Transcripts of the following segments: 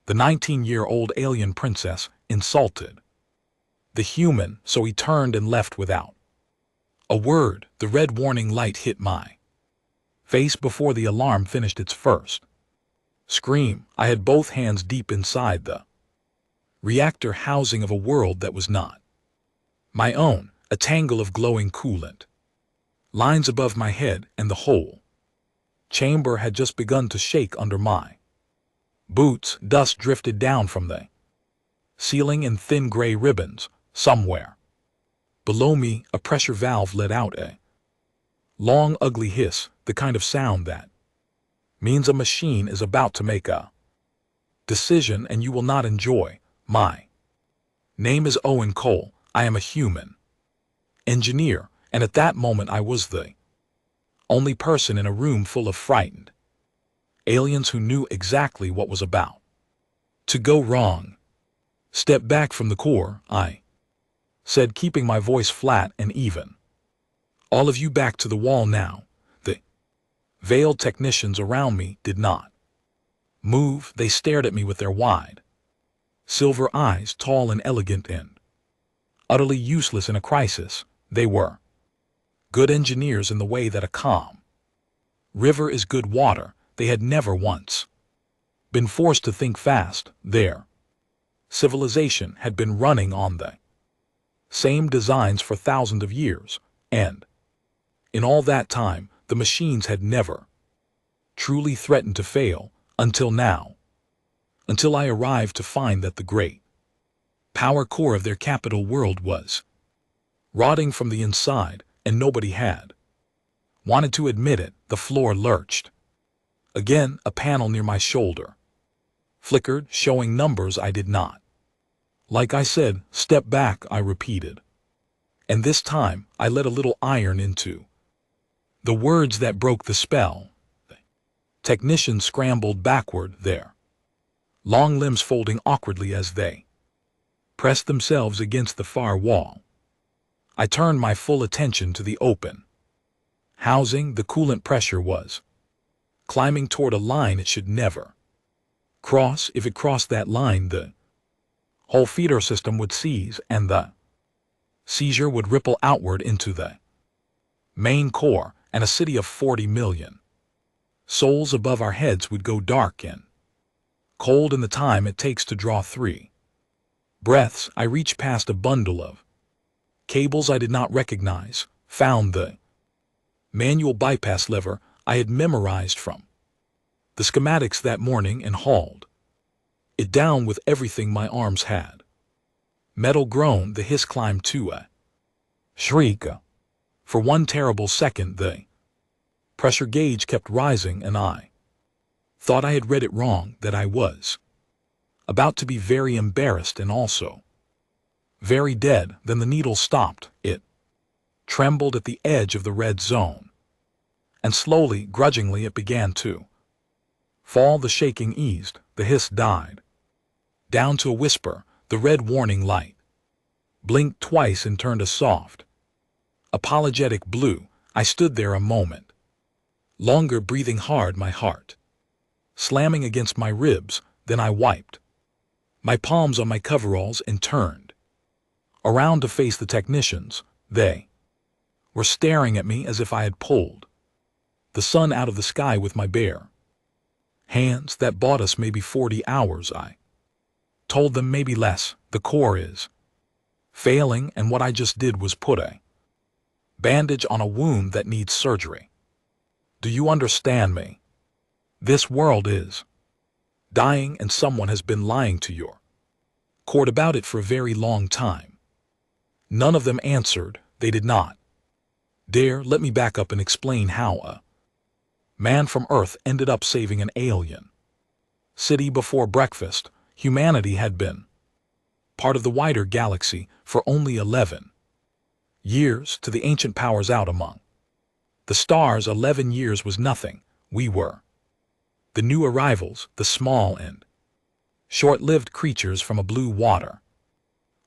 The 19-year-old alien princess insulted the human, so he turned and left without a word. The red warning light hit my face before the alarm finished its first scream. I had both hands deep inside the reactor housing of a world that was not my own, a tangle of glowing coolant lines above my head, and the whole chamber had just begun to shake under my boots. Dust drifted down from the ceiling in thin gray ribbons. Somewhere below me, a pressure valve let out a long, ugly hiss, the kind of sound that means a machine is about to make a decision and you will not enjoy. My name is Owen Cole. I am a human engineer, and at that moment I was the only person in a room full of frightened aliens who knew exactly what was about to go wrong. Step back from the core, I said, keeping my voice flat and even. All of you back to the wall now. The veiled technicians around me did not move. They stared at me with their wide silver eyes, tall and elegant and utterly useless in a crisis. They were good engineers in the way that a calm river is good water. They had never once been forced to think fast. Their civilization had been running on the same designs for thousands of years, and in all that time, the machines had never truly threatened to fail until now. Until I arrived to find that the great power core of their capital world was rotting from the inside, and nobody had wanted to admit it. The floor lurched. Again, a panel near my shoulder flickered, showing numbers I did not. Like I said, step back, I repeated. And this time, I let a little iron into the words that broke the spell. The technicians scrambled backward, their long limbs folding awkwardly as they pressed themselves against the far wall. I turned my full attention to the open housing. The coolant pressure was climbing toward a line it should never cross. If it crossed that line, the whole feeder system would seize, and the seizure would ripple outward into the main core, and a city of 40 million souls above our heads would go dark and cold in the time it takes to draw 3 breaths. I reached past a bundle of cables I did not recognize, found the manual bypass lever I had memorized from the schematics that morning, and hauled it down with everything my arms had. Metal groaned. The hiss climbed to a shriek. For one terrible second, the pressure gauge kept rising, and I thought I had read it wrong, that I was about to be very embarrassed and also very dead. Then the needle stopped. It trembled at the edge of the red zone, and slowly, grudgingly, it began to fall. The shaking eased. The hiss died down to a whisper. The red warning light blinked twice and turned a soft, apologetic blue. I stood there a moment longer, breathing hard, my heart slamming against my ribs. Then I wiped my palms on my coveralls and turned around to face the technicians. They were staring at me as if I had pulled the sun out of the sky with my bare hands. That bought us maybe 40 hours, I told them, maybe less. The core is failing, and what I just did was put a bandage on a wound that needs surgery. Do you understand me? This world is dying, and someone has been lying to your court about it for a very long time. None of them answered. They did not dare. Let me back up and explain how a man from Earth ended up saving an alien city. Before breakfast, humanity had been part of the wider galaxy for only 11 years. To the ancient powers out among the stars, 11 years was nothing. We were the new arrivals, the small and short-lived creatures from a blue water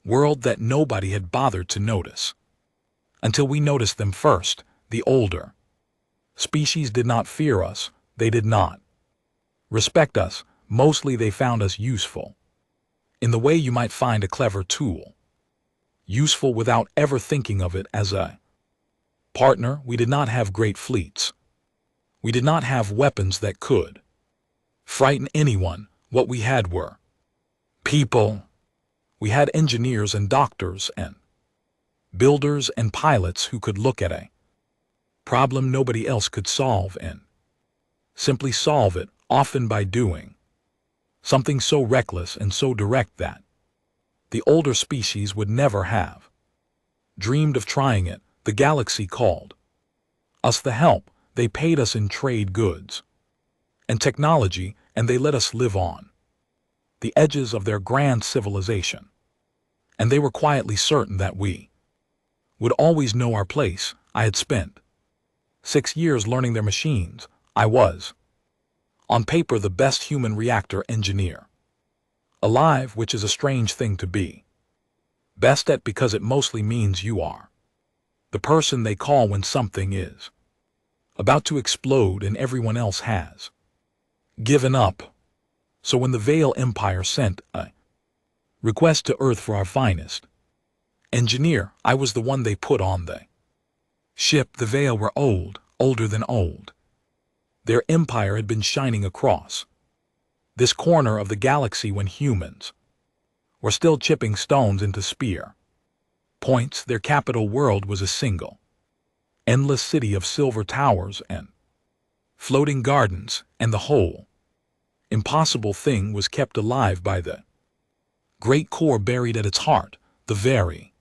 world that nobody had bothered to notice until we noticed them first. The older species did not fear us. They did not respect us, Mostly they found us useful, in the way you might find a clever tool. Useful without ever thinking of it as a partner. We did not have great fleets. We did not have weapons that could frighten anyone. What we had were people. We had engineers and doctors and builders and pilots who could look at a problem nobody else could solve and simply solve it, often by doing something so reckless and so direct that the older species would never have dreamed of trying it. The galaxy called us the help. They paid us in trade goods and technology, and they let us live on the edges of their grand civilization. And they were quietly certain that we would always know our place. I had spent 6 years learning their machines. I was, on paper, the best human reactor engineer alive, which is a strange thing to be best at, because it mostly means you are the person they call when something is about to explode and everyone else has given up. So when the Vale Empire sent a request to Earth for our finest engineer, I was the one they put on the ship. The Vale were old, older than old. Their empire had been shining across this corner of the galaxy when humans were still chipping stones into spear points. Their capital world was a single, endless city of silver towers and floating gardens, and the whole impossible thing was kept alive by the great core buried at its heart, the very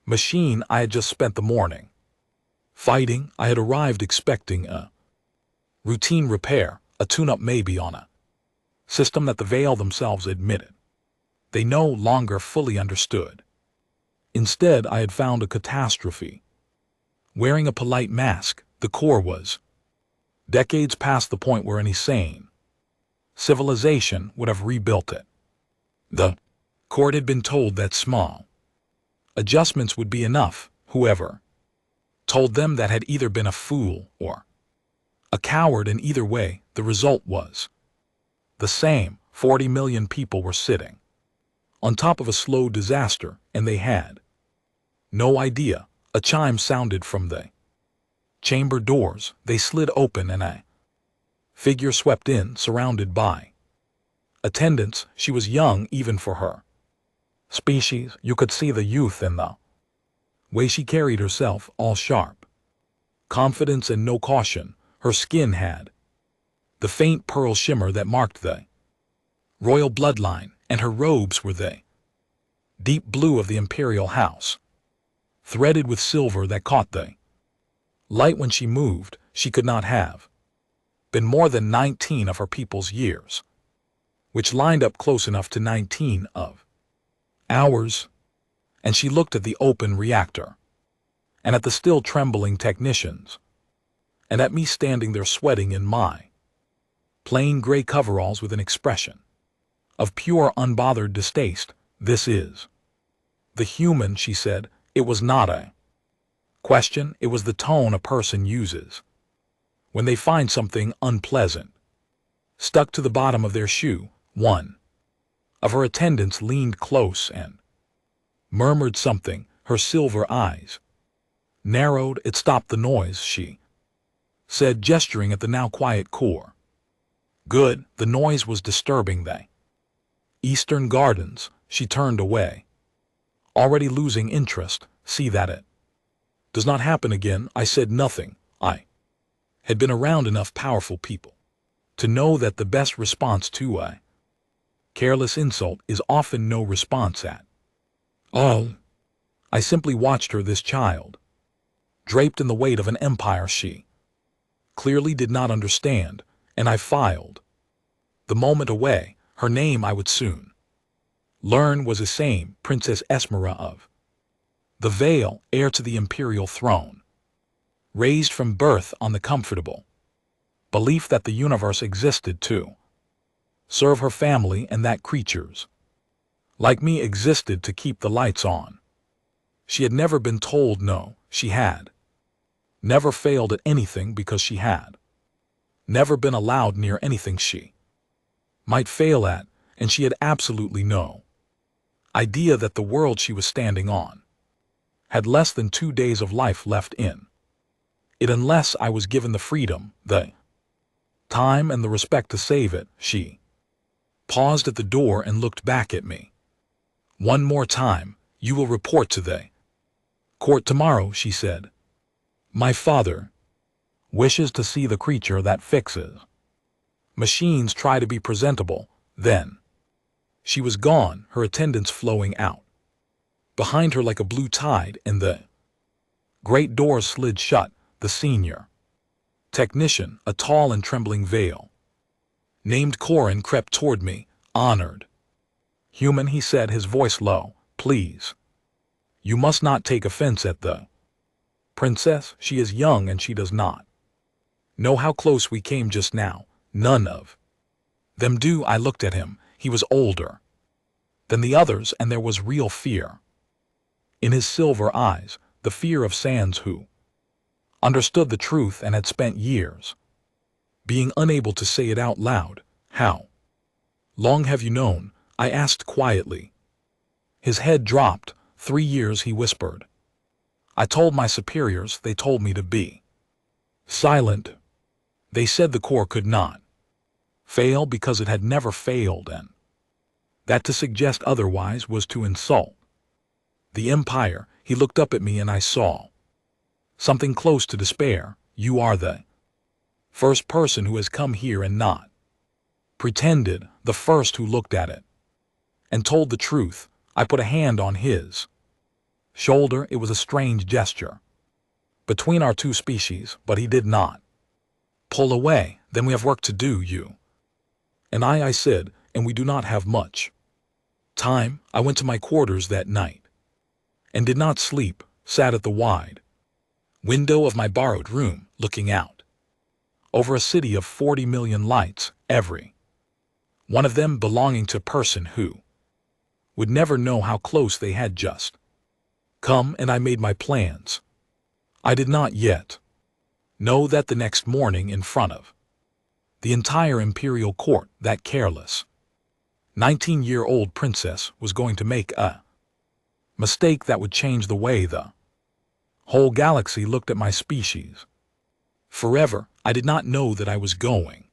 machine I had just spent the morning fighting. I had arrived expecting a routine repair, a tune-up maybe on a system that the Vale themselves admitted they no longer fully understood. Instead, I had found a catastrophe. Wearing a polite mask, the core was decades past the point where any sane civilization would have rebuilt it. The court had been told that small adjustments would be enough. Whoever told them that had either been a fool or a coward, and either way, the result was the same. 40 million people were sitting on top of a slow disaster, and they had no idea. A chime sounded from the chamber doors. They slid open and a figure swept in, surrounded by attendants. She was young even for her species. You could see the youth in the way she carried herself, all sharp confidence and no caution. Her skin had the faint pearl shimmer that marked the royal bloodline, and her robes were the deep blue of the imperial house, threaded with silver that caught the light when she moved. She could not have been more than 19 of her people's years, which lined up close enough to 19 of ours. And she looked at the open reactor, and at the still trembling technicians, and at me standing there sweating in my plain gray coveralls with an expression of pure unbothered distaste. This is the human, she said. It was not a question, it was the tone a person uses when they find something unpleasant stuck to the bottom of their shoe. One of her attendants leaned close and murmured something. Her silver eyes narrowed. It stopped the noise, she said, gesturing at the now quiet core. Good. The noise was disturbing the eastern gardens. She turned away, already losing interest. See that it does not happen again. I said nothing. I had been around enough powerful people to know that the best response to a careless insult is often no response at all. I simply watched her, this child, draped in the weight of an empire she clearly did not understand, and I filed the moment away. Her name, I would soon learn, was the same, Princess Esmera of the Vale, heir to the imperial throne, raised from birth on the comfortable belief that the universe existed to serve her family, and that creatures like me existed to keep the lights on. She had never been told no. She had never failed at anything because she had never been allowed near anything she might fail at, and she had absolutely no idea that the world she was standing on had less than 2 days of life left in it unless I was given the freedom, the time and the respect to save it. She paused at the door and looked back at me. One more time, you will report to the court tomorrow, she said. My father wishes to see the creature that fixes machines try to be presentable. Then she was gone, her attendants flowing out behind her like a blue tide, and the great doors slid shut. The senior technician, a tall and trembling veil named Corin, crept toward me. Honored human, he said, his voice low. Please, you must not take offense at the princess. She is young and she does not know how close we came just now. None of them do. I looked at him. He was older than the others, and there was real fear in his silver eyes, the fear of Sans, who understood the truth and had spent years being unable to say it out loud. How long have you known? I asked quietly. His head dropped. 3 years, he whispered. I told my superiors. They told me to be silent. They said the Corps could not fail because it had never failed, and that to suggest otherwise was to insult the Empire. He looked up at me and I saw something close to despair. You are the first person who has come here and not pretended, the first who looked at it and told the truth. I put a hand on his shoulder. It was a strange gesture between our two species, but he did not pull away. Then we have work to do, you and I said, and we do not have much time. I went to my quarters that night and did not sleep, sat at the wide window of my borrowed room, looking out over a city of 40 million lights, every one of them belonging to a person who would never know how close they had just come. And I made my plans. I did not yet know that the next morning, in front of the entire imperial court, that careless 19-year-old princess was going to make a mistake that would change the way the whole galaxy looked at my species forever. I did not know that I was going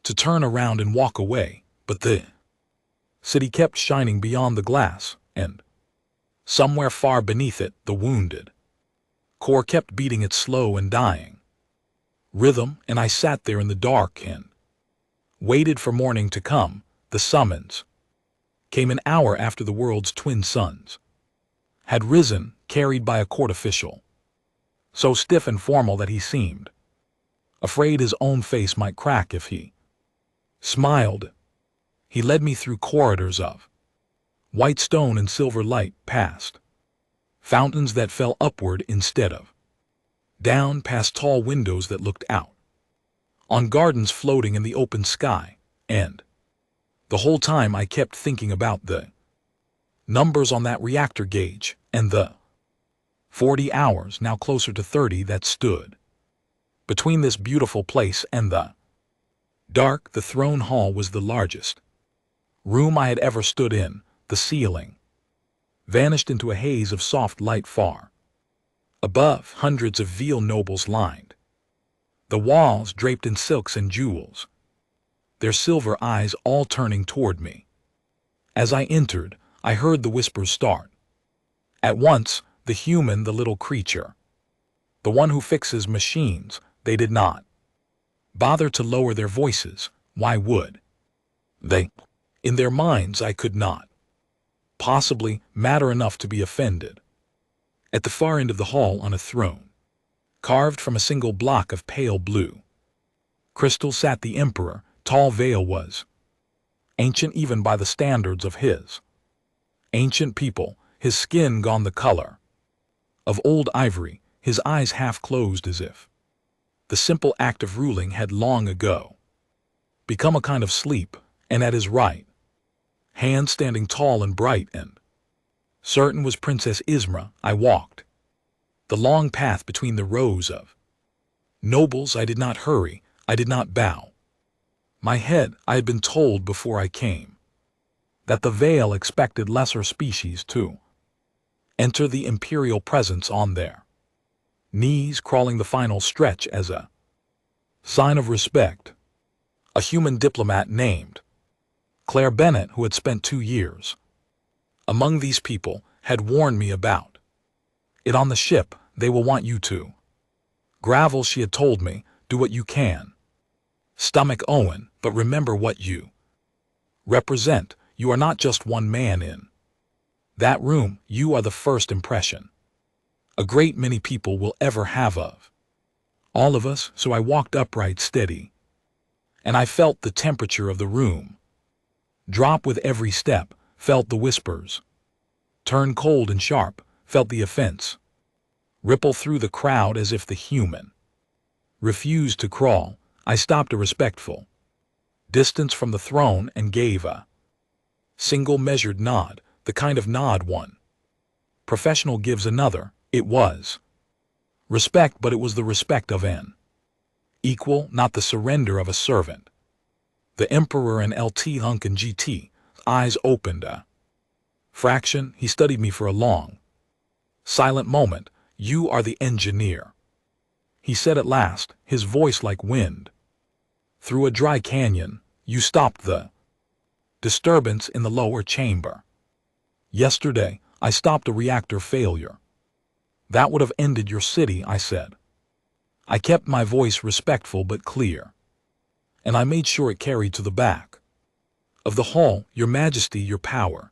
to turn around and walk away, but the city kept shining beyond the glass, and somewhere far beneath it, the wounded core kept beating its slow and dying rhythm. And I sat there in the dark and waited for morning to come. The summons came an hour after the world's twin suns had risen, carried by a court official, so stiff and formal that he seemed afraid his own face might crack if he smiled. He led me through corridors of white stone and silver light, past fountains that fell upward instead of down, past tall windows that looked out on gardens floating in the open sky, and the whole time I kept thinking about the numbers on that reactor gauge and the 40 hours, now closer to 30, that stood between this beautiful place and the dark. The throne hall was the largest room I had ever stood in. The ceiling vanished into a haze of soft light far above. Hundreds of veil nobles lined the walls, draped in silks and jewels, their silver eyes all turning toward me. As I entered, I heard the whispers start. At once, the human, the little creature, the one who fixes machines. They did not bother to lower their voices. Why would they? In their minds, I could not possibly matter enough to be offended. At the far end of the hall, on a throne carved from a single block of pale blue crystal, sat the emperor. Tall veil was ancient even by the standards of his ancient people, his skin gone the color of old ivory, his eyes half closed as if the simple act of ruling had long ago become a kind of sleep. And at his right hand, standing tall and bright and certain, was Princess Ismra. I walked the long path between the rows of nobles. I did not hurry, I did not bow. My head, I had been told before I came, that the Veil expected lesser species to enter the imperial presence on their knees, crawling the final stretch as a sign of respect. A human diplomat named Claire Bennett, who had spent 2 years among these people, had warned me about it on the ship. They will want you to gravel, she had told me, do what you can. Stomach Owen, but remember what you represent. You are not just one man in that room, you are the first impression a great many people will ever have of all of us. So I walked upright, steady, and I felt the temperature of the room drop with every step, felt the whispers turn cold and sharp, felt the offense ripple through the crowd as if the human refused to crawl. I stopped a respectful distance from the throne and gave a single measured nod, the kind of nod one professional gives another. It was respect, but it was the respect of an equal, not the surrender of a servant. The Emperor and LT Hunk and GT eyes opened a fraction. He studied me for a long, silent moment. You are the engineer, he said at last, his voice like wind through a dry canyon. You stopped the disturbance in the lower chamber. Yesterday, I stopped a reactor failure. That would have ended your city, I said. I kept my voice respectful but clear, and I made sure it carried to the back of the hall. Your Majesty, your power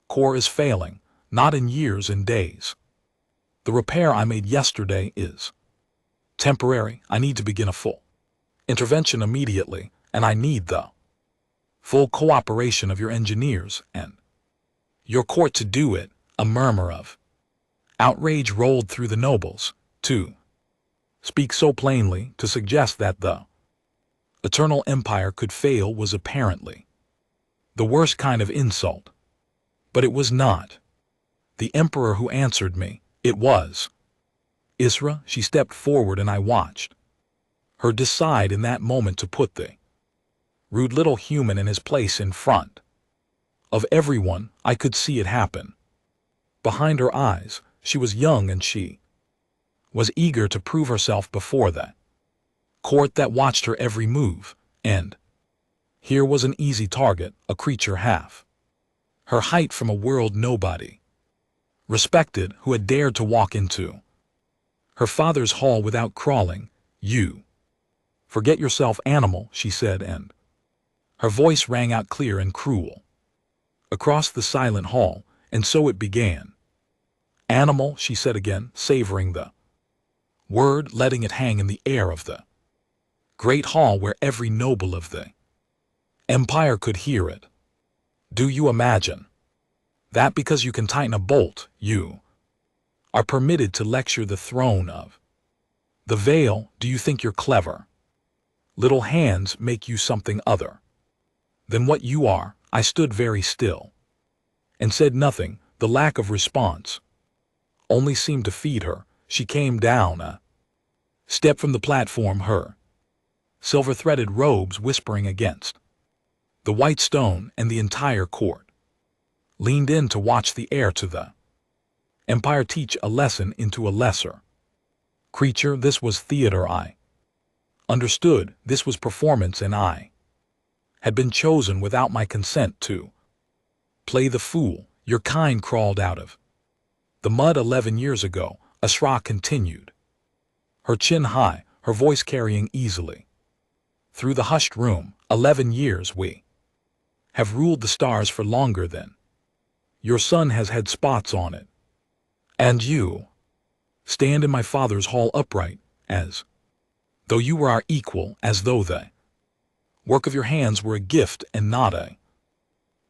core is failing, not in years, in days. The repair I made yesterday is temporary. I need to begin a full intervention immediately, and I need the full cooperation of your engineers and your court to do it. A murmur of outrage rolled through the nobles. To speak so plainly, to suggest that the Eternal Empire could fail, was apparently the worst kind of insult. But it was not the Emperor who answered me. It was Isra. She stepped forward and I watched her decide in that moment to put the rude little human in his place in front of everyone. I could see it happen. Behind her eyes, she was young and she was eager to prove herself before that court that watched her every move. And here was an easy target, a creature half her height from a world nobody respected, who had dared to walk into her father's hall without crawling. You forget yourself, animal, she said, and her voice rang out clear and cruel across the silent hall. And so it began. Animal, she said again, savoring the word, letting it hang in the air of the great hall where every noble of the empire could hear it. Do you imagine that because you can tighten a bolt, you are permitted to lecture the throne of the Veil? Do you think you're clever? Little hands make you something other than what you are. I stood very still and said nothing. The lack of response only seemed to feed her. She came down a step from the platform, her silver-threaded robes whispering against the white stone, and the entire court leaned in to watch the heir to the empire teach a lesson into a lesser creature. This was theater. I understood this was performance, and I had been chosen without my consent to play the fool. Your kind crawled out of the mud 11 years ago, Asra continued, her chin high, her voice carrying easily through the hushed room. 11 years. We have ruled the stars for longer than your sun has had spots on it. And you stand in my father's hall upright, as though you were our equal, as though the work of your hands were a gift and not a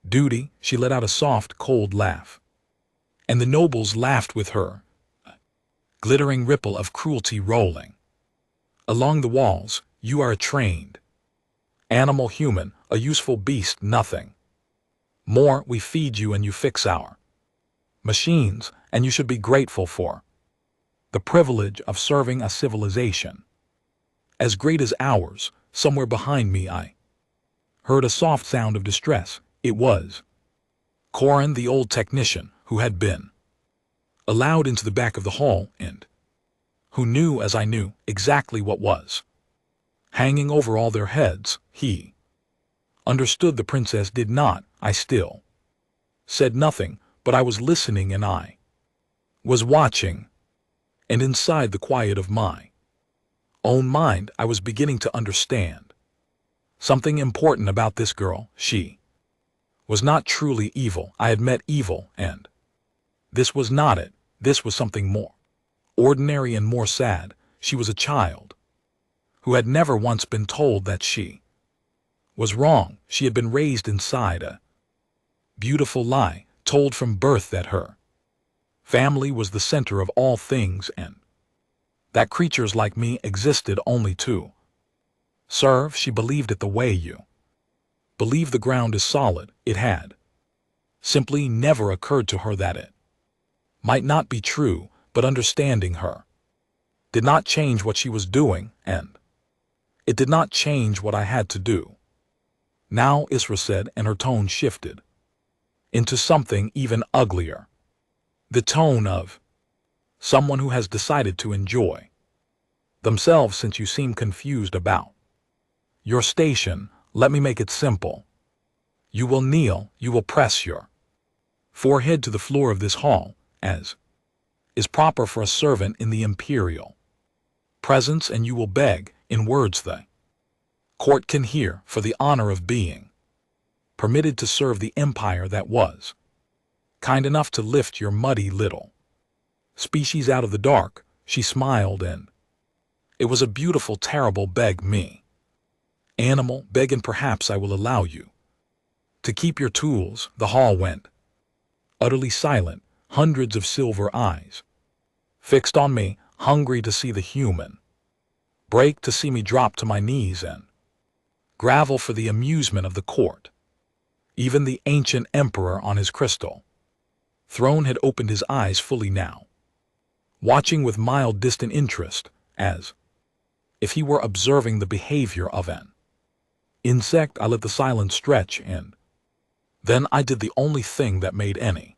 duty. She let out a soft, cold laugh, and the nobles laughed with her, a glittering ripple of cruelty rolling along the walls. You are a trained animal, human, a useful beast, nothing more. We feed you and you fix our machines, and you should be grateful for the privilege of serving a civilization as great as ours. Somewhere behind me, I heard a soft sound of distress. It was Corin, the old technician, who had been allowed into the back of the hall and who knew, as I knew, exactly what was hanging over all their heads. He understood the princess did not. I still said nothing, but I was listening and I was watching. And inside the quiet of my own mind, I was beginning to understand something important about this girl. She was not truly evil. I had met evil, and this was not it. This was something more ordinary and more sad. She was a child who had never once been told that she was wrong. She had been raised inside a beautiful lie, told from birth that her family was the center of all things and that creatures like me existed only to serve. She believed it the way you believe the ground is solid. It had simply never occurred to her that it might not be true, but understanding her did not change what she was doing, and it did not change what I had to do. Now, Isra said, and her tone shifted into something even uglier. The tone of someone who has decided to enjoy themselves. Since you seem confused about your station, let me make it simple. You will kneel, you will press your forehead to the floor of this hall, as is proper for a servant in the imperial presence, and you will beg, in words the court can hear, for the honor of being permitted to serve the empire that was kind enough to lift your muddy little species out of the dark. She smiled, and it was a beautiful, terrible beg me. Animal, beg, and perhaps I will allow you to keep your tools. The hall went utterly silent, hundreds of silver eyes fixed on me, hungry to see the human break, to see me drop to my knees and gravel for the amusement of the court. Even the ancient emperor on his crystal throne had opened his eyes fully now, watching with mild, distant interest, as if he were observing the behavior of an insect. I let the silence stretch, and then I did the only thing that made any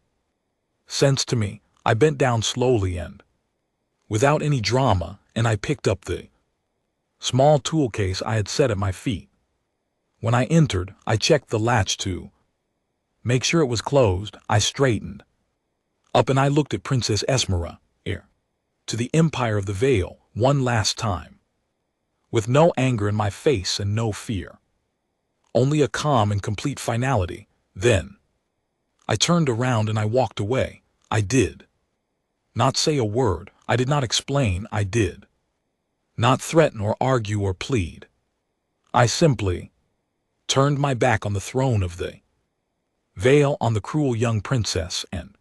sense to me. I bent down slowly and without any drama, and I picked up the small tool case I had set at my feet. When I entered, I checked the latch to make sure it was closed. I straightened up and I looked at Princess Esmera, heir to the Empire of the Veil, one last time, with no anger in my face and no fear, only a calm and complete finality. Then I turned around and I walked away. I did not say a word. I did not explain. I did not threaten or argue or plead. I simply turned my back on the throne of the Veil, on the cruel young princess and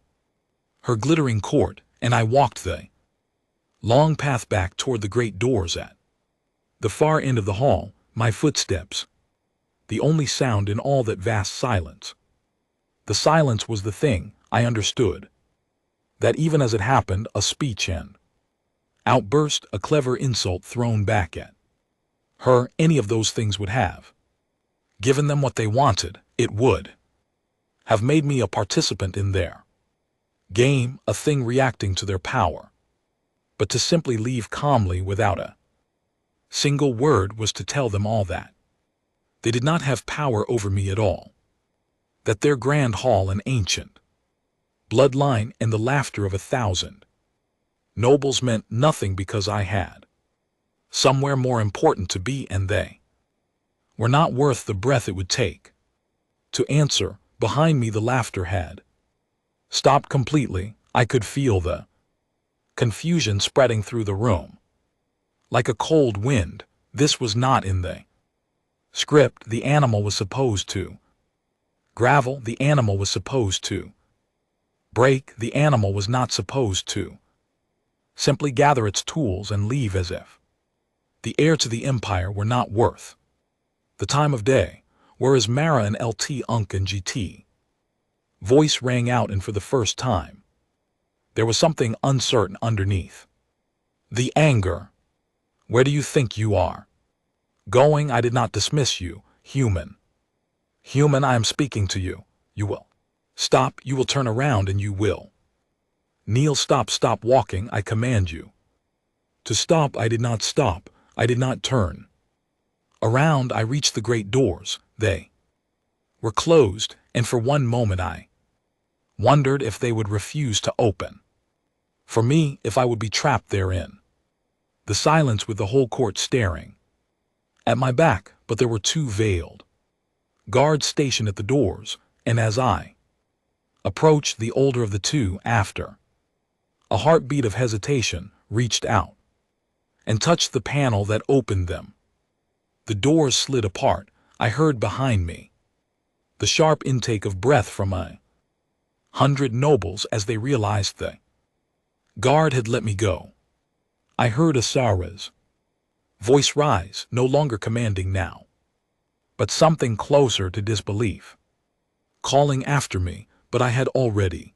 her glittering court, and I walked the long path back toward the great doors at the far end of the hall, my footsteps the only sound in all that vast silence. The silence was the thing. I understood that even as it happened, a speech and outburst, a clever insult thrown back at her, any of those things would have given them what they wanted. It would have made me a participant in their game, a thing reacting to their power. But to simply leave calmly without a single word was to tell them all that they did not have power over me at all, that their grand hall and ancient bloodline and the laughter of 1,000 nobles meant nothing because I had somewhere more important to be, and they were not worth the breath it would take to answer. Behind me the laughter had stopped completely. I could feel the confusion spreading through the room like a cold wind. This was not in the script. The animal was supposed to gravel. The animal was supposed to break. The animal was not supposed to simply gather its tools and leave as if the heir to the empire were not worth the time of day. Whereas Mara and LT Unk and GT voice rang out, and for the first time there was something uncertain underneath the anger. Where do you think you are going? I did not dismiss you, human Human, I am speaking to you. You will. Stop, you will turn around and you will. Kneel, stop walking, I command you. To stop, I did not stop, I did not turn. Around, I reached the great doors, they were closed, and for one moment I wondered if they would refuse to open. For me, if I would be trapped therein. The silence with the whole court staring at my back, but there were two veiled guards stationed at the doors, and as I approached, the older of the two, after a heartbeat of hesitation, reached out and touched the panel that opened them. The doors slid apart. I heard behind me the sharp intake of breath from 100 nobles as they realized the guard had let me go. I heard Asara's voice rise, no longer commanding now, but something closer to disbelief, calling after me, but I had already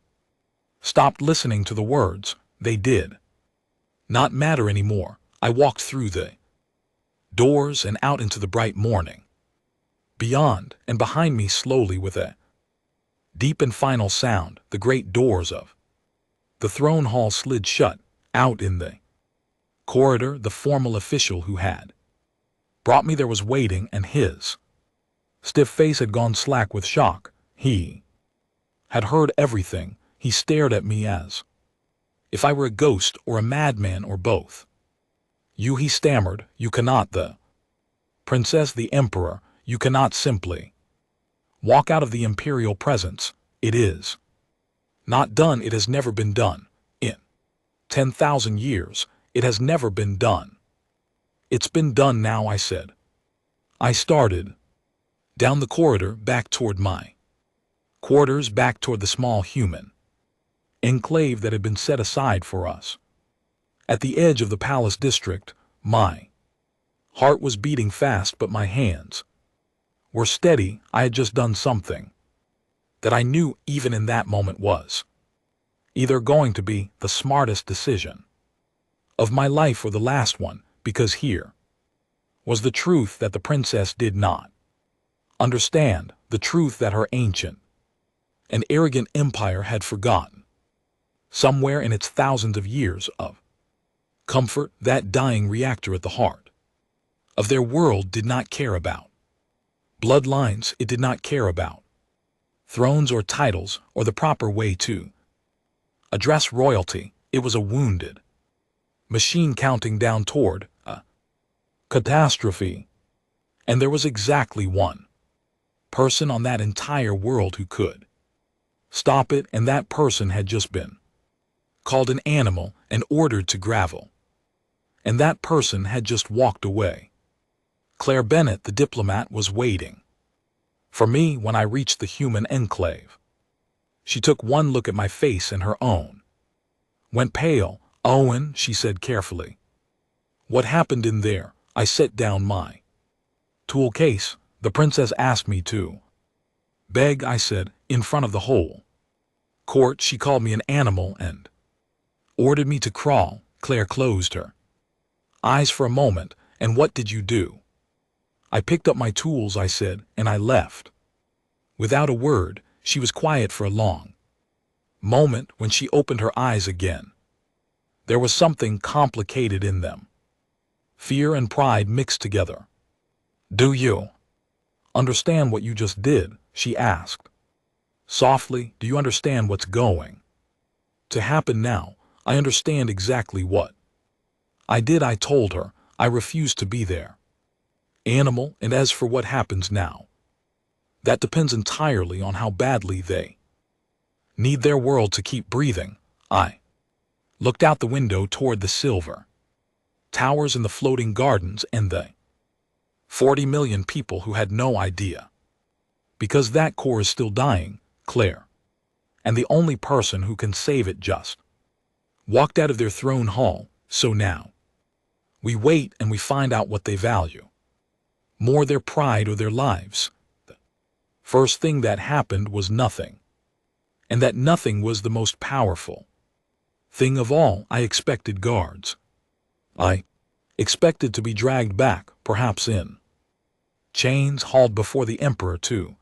stopped listening to the words. They did not matter anymore. I walked through the doors and out into the bright morning. Beyond and behind me, slowly with a deep and final sound, the great doors of the throne hall slid shut. Out in the corridor, the formal official who had brought me there was waiting, and his stiff face had gone slack with shock. He had heard everything. He stared at me as if I were a ghost or a madman or both. You, he stammered, you cannot, the princess, the emperor, you cannot simply walk out of the imperial presence. It is not done. It has never been done. In 10,000 years, it has never been done. It's been done now, I said. I started down the corridor, back toward my quarters, back toward the small human enclave that had been set aside for us. At the edge of the palace district, my heart was beating fast, but my hands were steady. I had just done something that I knew even in that moment was either going to be the smartest decision of my life or the last one, because here was the truth that the princess did not understand, the truth that her ancient and arrogant empire had forgotten. Somewhere in its thousands of years of comfort, that dying reactor at the heart of their world did not care about bloodlines. It did not care about thrones or titles or the proper way to address royalty. It was a wounded machine counting down toward a catastrophe. And there was exactly one person on that entire world who could stop it, and that person had just been called an animal and ordered to gravel. And that person had just walked away. Claire Bennett, the diplomat, was waiting for me when I reached the human enclave. She took one look at my face, and her own went pale. Owen, she said carefully. What happened in there? I set down my tool case. The princess asked me to beg, I said, in front of the whole court. She called me an animal and ordered me to crawl. Claire closed her eyes for a moment. And what did you do? I picked up my tools, I said, and I left. Without a word, she was quiet for a long moment. When she opened her eyes again, there was something complicated in them. Fear and pride mixed together. Do you understand what you just did? She asked softly. Do you understand what's going to happen now? I understand exactly what I did. I told her. I refused to be there. Animal, and as for what happens now, that depends entirely on how badly they need their world to keep breathing. I looked out the window toward the silver towers and the floating gardens and the 40 million people who had no idea. Because that core is still dying, Claire. And the only person who can save it just walked out of their throne hall. So now we wait and we find out what they value more, their pride or their lives. The first thing that happened was nothing. And that nothing was the most powerful thing of all. I expected guards. I expected to be dragged back, perhaps in chains, hauled before the emperor to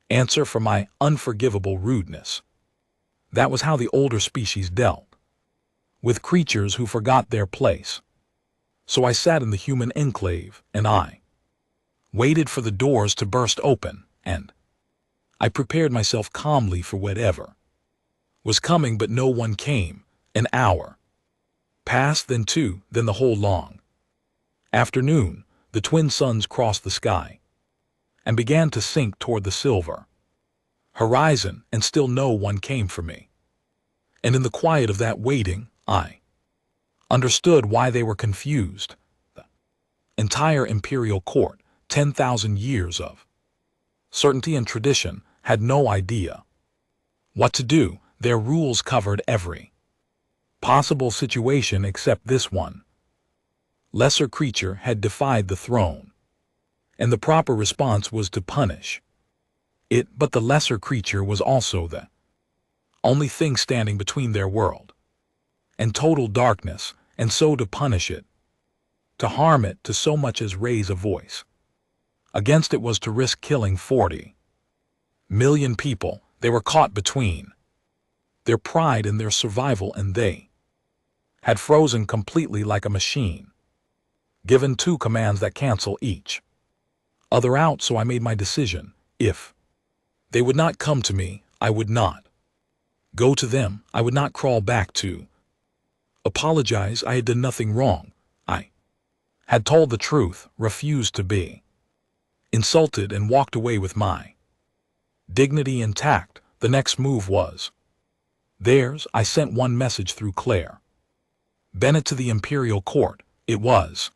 Answer for my unforgivable rudeness. That was how the older species dealt with creatures who forgot their place. So I sat in the human enclave, and I waited for the doors to burst open, and I prepared myself calmly for whatever was coming, but no one came. An hour passed, then two, then the whole long afternoon. The twin suns crossed the sky and began to sink toward the silver horizon, and still no one came for me. And in the quiet of that waiting, I understood why they were confused. The entire imperial court, 10,000 years of certainty and tradition, had no idea what to do. Their rules covered every possible situation except this one. Lesser creature had defied the throne, and the proper response was to punish it, but the lesser creature was also the only thing standing between their world and total darkness, and so to punish it, to harm it, to so much as raise a voice against it, was to risk killing 40 million people. They were caught between their pride and their survival, and they had frozen completely like a machine, given two commands that cancel each other out. So I made my decision. If they would not come to me, I would not go to them. I would not crawl back to apologize. I had done nothing wrong. I had told the truth, refused to be insulted, and walked away with my dignity intact. The next move was theirs. I sent one message through Claire Bennett to the Imperial Court. It was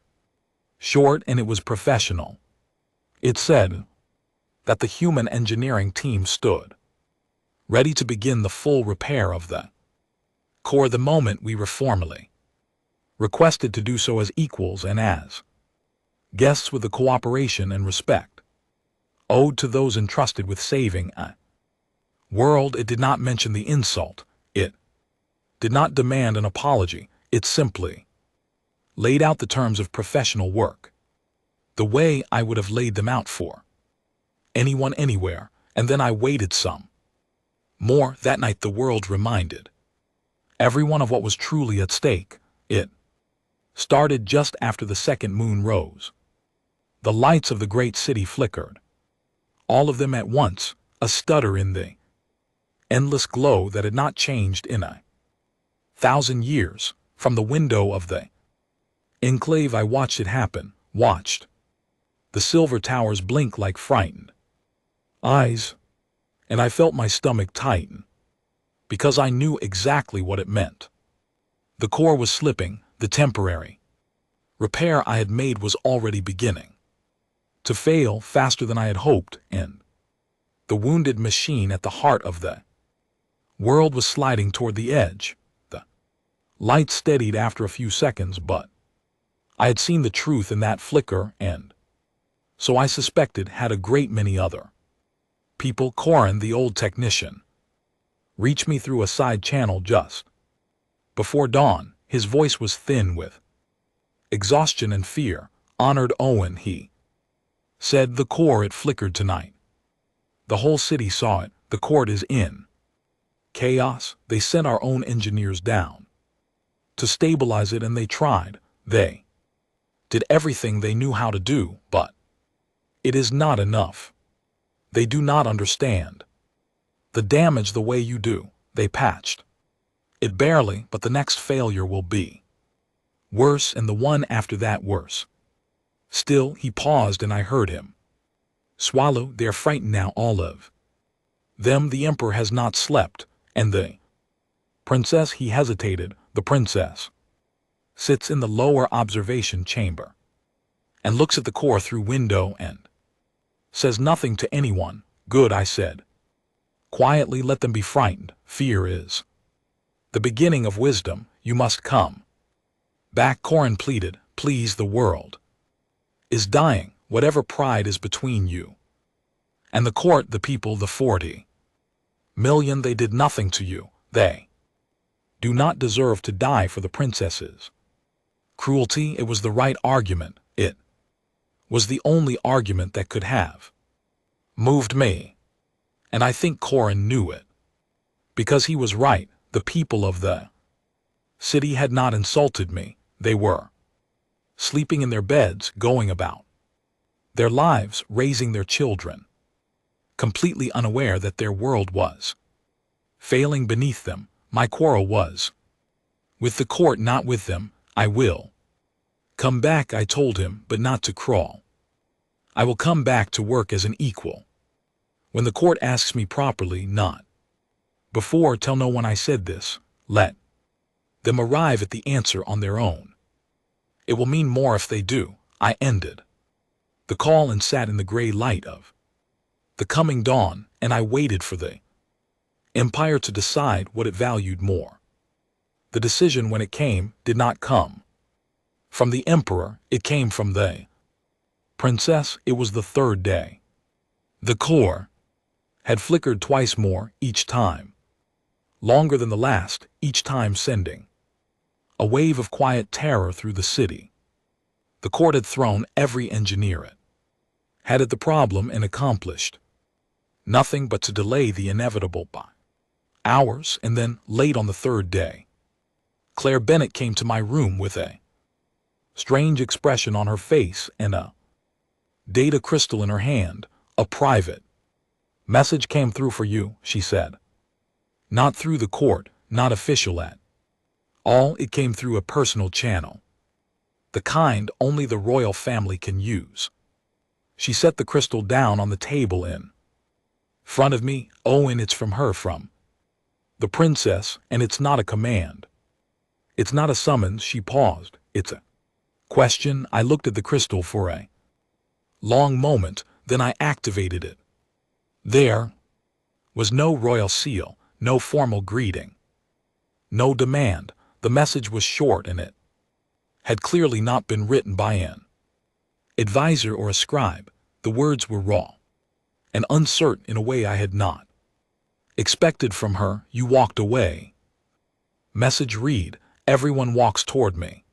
short and it was professional. It said that the human engineering team stood ready to begin the full repair of the core the moment we were formally requested to do so as equals and as guests, with the cooperation and respect owed to those entrusted with saving a world. It did not mention the insult. It did not demand an apology. It simply laid out the terms of professional work, the way I would have laid them out for anyone anywhere, and then I waited some more. That night the world reminded everyone of what was truly at stake. It started just after the second moon rose. The lights of the great city flickered, all of them at once, a stutter in the endless glow that had not changed in 1,000 years. From the window of the enclave I watched it happen, watched the silver towers blink like frightened eyes, and I felt my stomach tighten, because I knew exactly what it meant. The core was slipping. The temporary repair I had made was already beginning to fail faster than I had hoped, and the wounded machine at the heart of the world was sliding toward the edge. The light steadied after a few seconds, but I had seen the truth in that flicker, and so I suspected had a great many other people. Corin, the old technician, reached me through a side channel just before dawn. His voice was thin with exhaustion and fear. "Honored Owen," he said, "the core, it flickered tonight. The whole city saw it. The court is in chaos. They sent our own engineers down to stabilize it, and they tried. They did everything they knew how to do, but it is not enough. They do not understand the damage the way you do. They patched it barely, but the next failure will be worse, and the one after that worse still." He paused, and I heard him swallow. "They're frightened now, all of them. The Emperor has not slept, and the princess," he hesitated, "the princess sits in the lower observation chamber and looks at the core through window and says nothing to anyone." "Good," I said quietly, "let them be frightened. Fear is the beginning of wisdom. You must come back." Corin pleaded, "Please, the world is dying. Whatever pride is between you and the court, the people, the 40 million, they did nothing to you. They do not deserve to die for the princess's cruelty." It was the right argument. It was the only argument that could have moved me. And I think Corin knew it. Because he was right, the people of the city had not insulted me. They were sleeping in their beds, going about their lives, raising their children, completely unaware that their world was failing beneath them. My quarrel was with the court, not with them. I will come back, I told him, but not to crawl. I will come back to work as an equal. When the court asks me properly, not before, tell no one I said this. Let them arrive at the answer on their own. It will mean more if they do. I ended the call and sat in the gray light of the coming dawn, and I waited for the empire to decide what it valued more. The decision, when it came, did not come from the emperor, it came from the princess. It was the third day. The core had flickered twice more, each time longer than the last, each time sending a wave of quiet terror through the city. The court had thrown every engineer it had at the problem and accomplished nothing but to delay the inevitable by hours. And then, late on the third day, Claire Bennett came to my room with a strange expression on her face and a data crystal in her hand. A private message came through for you, she said. Not through the court, not official at all. It came through a personal channel, the kind only the royal family can use. She set the crystal down on the table in front of me. Oh, and it's from her, from the princess, and it's not a command. It's not a summons. She paused. It's a question. I looked at the crystal for a long moment, then I activated it. There was no royal seal, no formal greeting, no demand. The message was short, and it had clearly not been written by an advisor or a scribe. The words were raw and uncertain in a way I had not expected from her. You walked away. Message read: everyone walks toward me.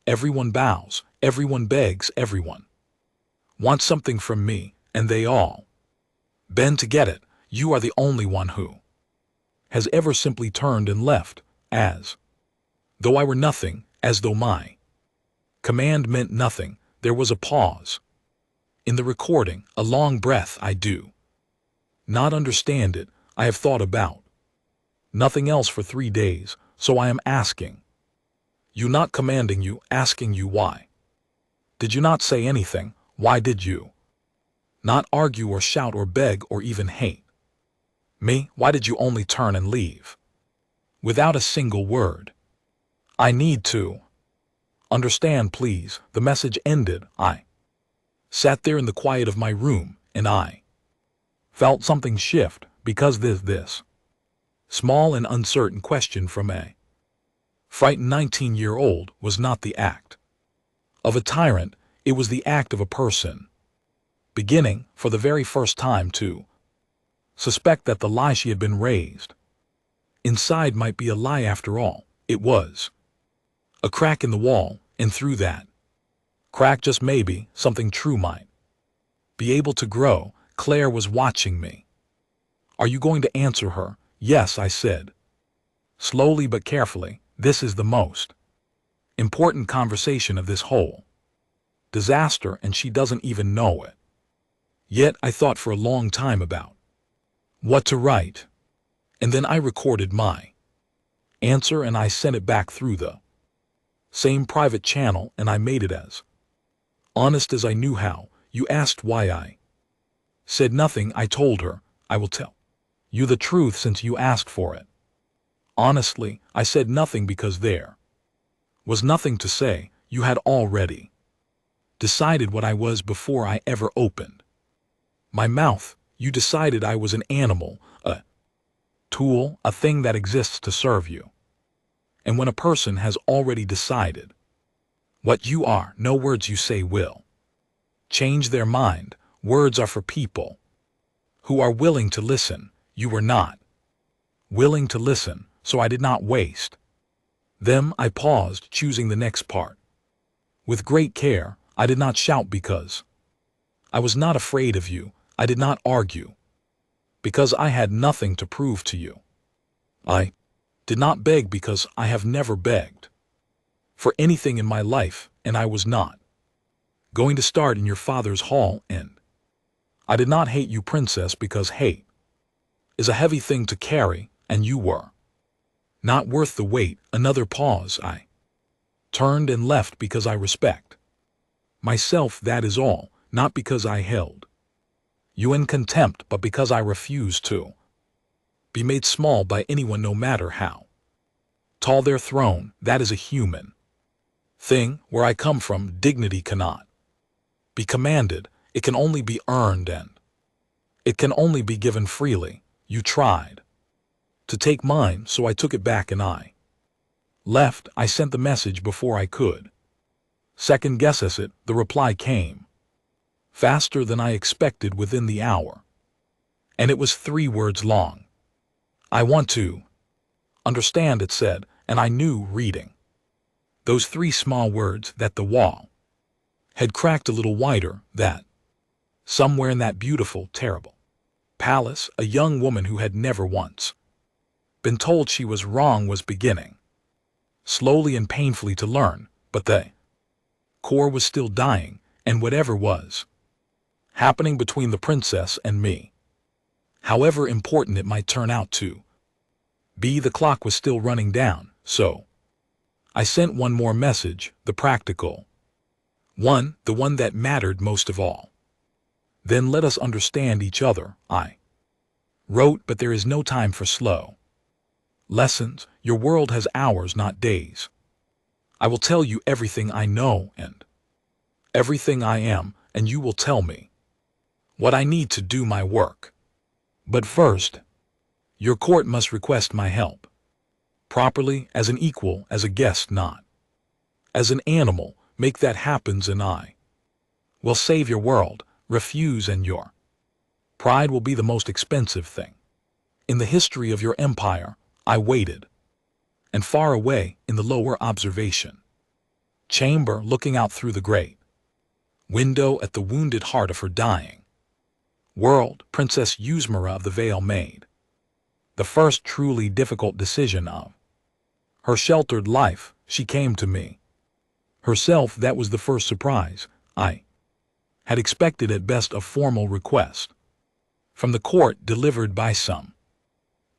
Everyone bows. Everyone begs. Everyone wants something from me, and they all bend to get it. You are the only one who has ever simply turned and left, as though I were nothing, as though my command meant nothing. There was a pause in the recording, a long breath. I do not understand it. I have thought about nothing else for 3 days, so I am asking you, not commanding you, asking you why. Did you not say anything? Why did you not argue or shout or beg or even hate me? Why did you only turn and leave without a single word? I need to understand, please. The message ended. I sat there in the quiet of my room, and I felt something shift, because this small and uncertain question from a frightened 19-year-old was not the act of a tyrant. It was the act of a person beginning, for the very first time, to suspect that the lie she had been raised inside might be a lie after all. It was a crack in the wall, and through that crack, just maybe, something true might be able to grow. Claire was watching me. Are you going to answer her? Yes, I said, slowly but carefully. This is the most important conversation of this whole disaster, and she doesn't even know it. Yet I thought for a long time about what to write, and then I recorded my answer and I sent it back through the same private channel, and I made it as honest as I knew how. You asked why I said nothing. I told her, I will tell you the truth since you asked for it. Honestly, I said nothing because there was nothing to say. You had already decided what I was before I ever opened my mouth. You decided I was an animal, a tool, a thing that exists to serve you. And when a person has already decided what you are, no words you say will change their mind. Words are for people who are willing to listen. You were not willing to listen, so I did not waste them. I paused, choosing the next part with great care. I did not shout because I was not afraid of you. I did not argue because I had nothing to prove to you. I did not beg because I have never begged for anything in my life, and I was not going to start in your father's hall, and I did not hate you, princess, because hate is a heavy thing to carry, and you were not worth the weight. Another pause. I turned and left because I respect myself, that is all, not because I held you in contempt, but because I refused to be made small by anyone, no matter how tall their throne. That is a human thing. Where I come from, dignity cannot be commanded, it can only be earned, and it can only be given freely. You tried to take mine, so I took it back, and I left. I sent the message before I could second guess it. The reply came faster than I expected, within the hour, and it was 3 words long. I want to understand, it said, and I knew, reading those 3 small words, that the wall had cracked a little wider, that somewhere in that beautiful, terrible palace, a young woman who had never once been told she was wrong was beginning, slowly and painfully, to learn, but the core was still dying, and whatever was happening between the princess and me, however important it might turn out to be, the clock was still running down. So I sent one more message, the practical one, the one that mattered most of all. Then let us understand each other, I wrote, but there is no time for slow lessons. Your world has hours, not days. I will tell you everything I know and everything I am, and you will tell me what I need to do my work. But first, your court must request my help properly, as an equal, as a guest, not as an animal. Make that happens, and I will save your world. Refuse, and your pride will be the most expensive thing in the history of your empire. I waited, and far away in the lower observation chamber, looking out through the great window at the wounded heart of her dying world, Princess Yuzmira of the Veil made the first truly difficult decision of her sheltered life. She came to me herself. That was the first surprise. I had expected at best a formal request from the court, delivered by some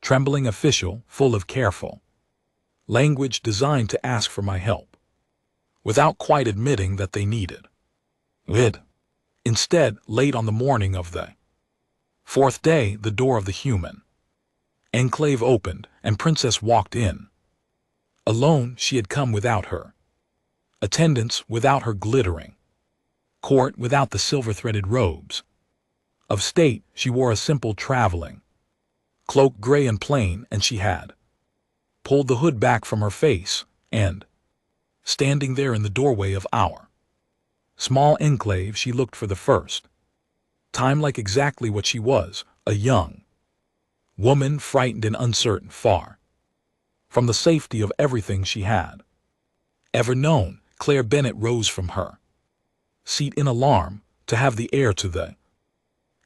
trembling official, full of careful language designed to ask for my help without quite admitting that they needed it. Instead, late on the morning of the 4th day, the door of the human enclave opened, and Princess walked in. Alone, she had come without her attendants, without her glittering court, without the silver-threaded robes of state. She wore a simple traveling cloak, gray and plain, and she had pulled the hood back from her face, and, standing there in the doorway of our small enclave, she looked for the first time like exactly what she was, a young woman, frightened and uncertain, far from the safety of everything she had ever known. Claire Bennett rose from her seat in alarm, to have the heir to the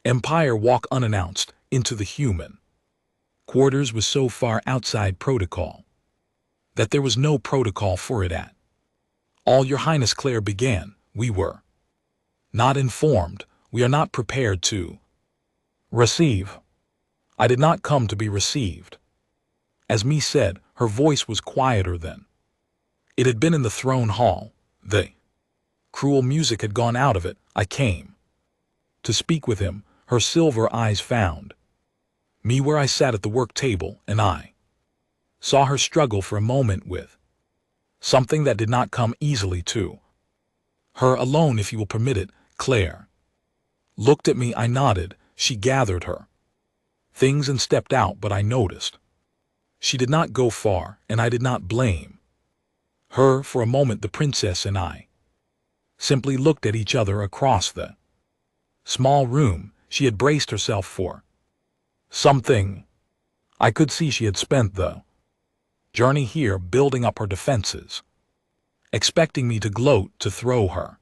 empire walk unannounced into the human quarters was so far outside protocol that there was no protocol for it at all. Your Highness, Claire began, we were not informed. We are not prepared to receive. I did not come to be received. As me said, her voice was quieter than it had been in the throne hall. The cruel music had gone out of it. I came to speak with him. Her silver eyes found me where I sat at the work table, and I saw her struggle for a moment with something that did not come easily to her. Alone, if you will permit it. Claire looked at me. I nodded. She gathered her things and stepped out, but I noticed she did not go far, and I did not blame her. For a moment, the princess and I simply looked at each other across the small room. She had braced herself for something. I could see she had spent the journey here building up her defenses, expecting me to gloat, to throw her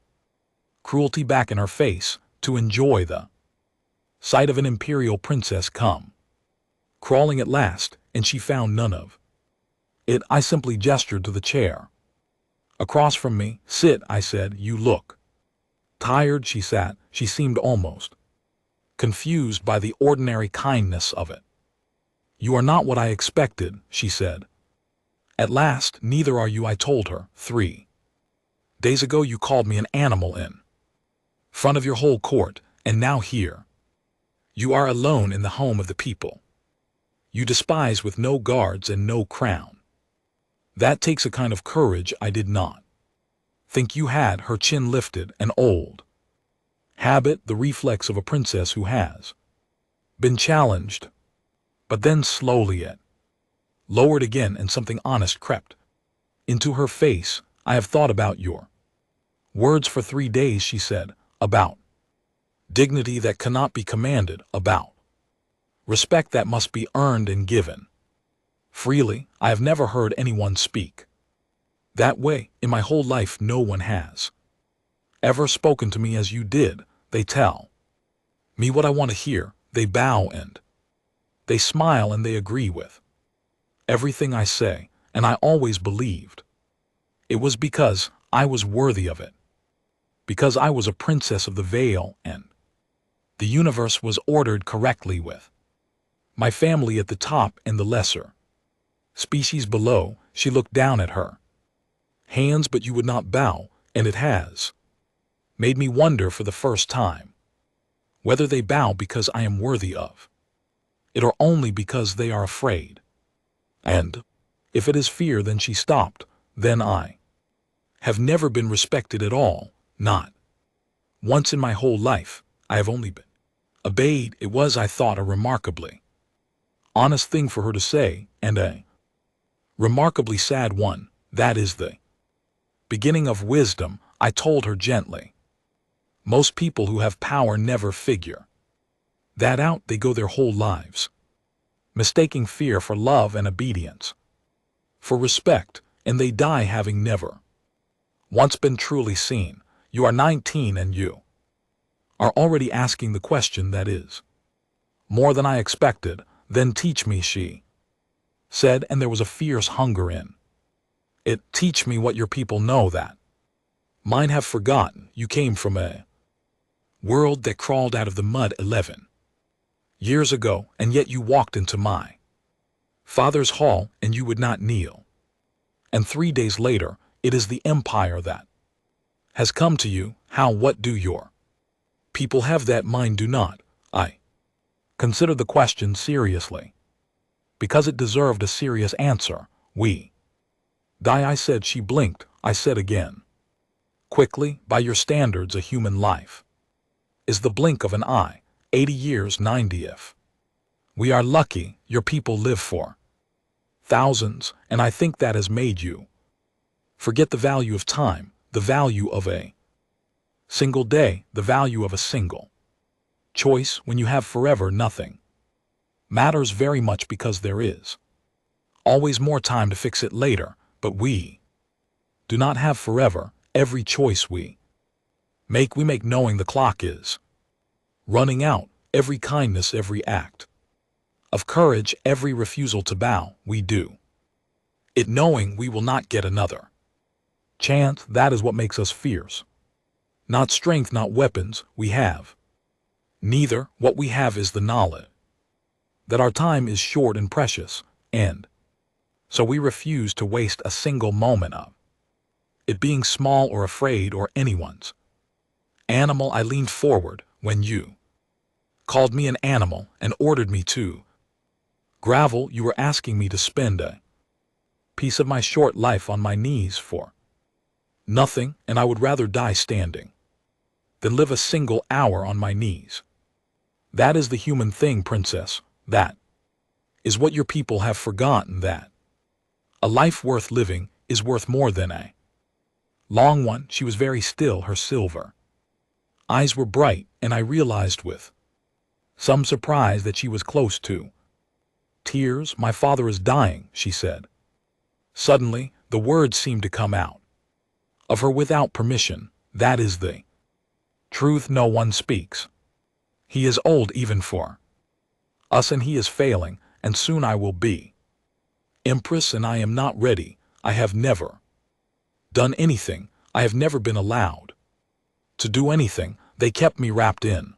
cruelty back in her face, to enjoy the Sight of an imperial princess come, crawling at last, and she found none of it. I simply gestured to the chair across from me. Sit, I said, you look tired. She sat. She seemed almost confused by the ordinary kindness of it. You are not what I expected, she said. At last, neither are you, I told her. 3 days ago you called me an animal in front of your whole court, and now here you are alone in the home of the people you despise, with no guards and no crown. That takes a kind of courage I did not think you had. Her chin lifted, an old habit, the reflex of a princess who has been challenged. But then slowly it lowered again, and something honest crept into her face. I have thought about your words for 3 days, she said, about dignity that cannot be commanded, about respect that must be earned and given freely. I have never heard anyone speak that way in my whole life. No one has ever spoken to me as you did. They tell me what I want to hear. They bow and they smile and they agree with everything I say, and I always believed it was because I was worthy of it, because I was a princess of the veil, and the universe was ordered correctly, with my family at the top and the lesser species below. She looked down at her hands. But you would not bow, and it has made me wonder for the first time whether they bow because I am worthy of it, or only because they are afraid. And if it is fear, then she stopped. Then I have never been respected at all, not once in my whole life. I have only been obeyed. It was, I thought, a remarkably honest thing for her to say, and a remarkably sad one. That is the beginning of wisdom, I told her gently. Most people who have power never figure that out. They go their whole lives mistaking fear for love and obedience for respect, and they die having never once been truly seen. You are 19 and you are already asking the question that is more than I expected. Then teach me, she said, and there was a fierce hunger in it. Teach me what your people know that mine have forgotten. You came from a world that crawled out of the mud 11 years ago, and yet you walked into my father's hall and you would not kneel. And 3 days later, it is the empire that has come to you. How? What do your people have that mine do not? I considered the question seriously, because it deserved a serious answer. We die, I said. She blinked. I said again, quickly, by your standards, a human life is the blink of an eye. 80 years, 90 if we are lucky. Your people live for thousands, and I think that has made you forget the value of time, the value of a single day, the value of a single choice. When you have forever, nothing matters very much, because there is always more time to fix it later. But we do not have forever. Every choice we make knowing the clock is running out. Every kindness, every act of courage, every refusal to bow, we do it knowing we will not get another chance. That is what makes us fierce. Not strength, not weapons we have. Neither. What we have is the knowledge that our time is short and precious, and so we refuse to waste a single moment of it being small or afraid or anyone's animal. I leaned forward when you called me an animal and ordered me to gravel. You were asking me to spend a piece of my short life on my knees for nothing, and I would rather die standing than live a single hour on my knees. That is the human thing, princess. That is what your people have forgotten, that a life worth living is worth more than a long one. She was very still. Her silver eyes were bright, and I realized with some surprise that she was close to tears. My father is dying, she said. Suddenly, the words seemed to come out of her without permission. That is the truth. No one speaks He is old even for us, and he is failing, and soon I will be Empress, and I am not ready. I have never done anything. I have never been allowed to do anything. They kept me wrapped in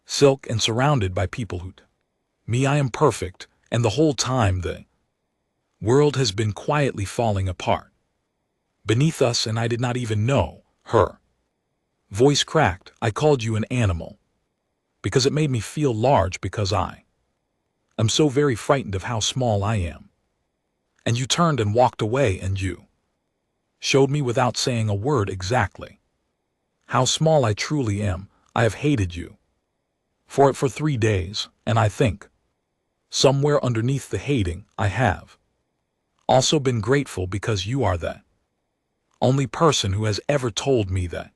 silk and surrounded by people who me. I am perfect, and the whole time the world has been quietly falling apart beneath us, and I did not even know. Her voice cracked. I called you an animal because it made me feel large, because I am so very frightened of how small I am. And you turned and walked away, and you showed me without saying a word exactly how small I truly am. I have hated you for it for 3 days, and I think somewhere underneath the hating I have also been grateful, because you are the only person who has ever told me the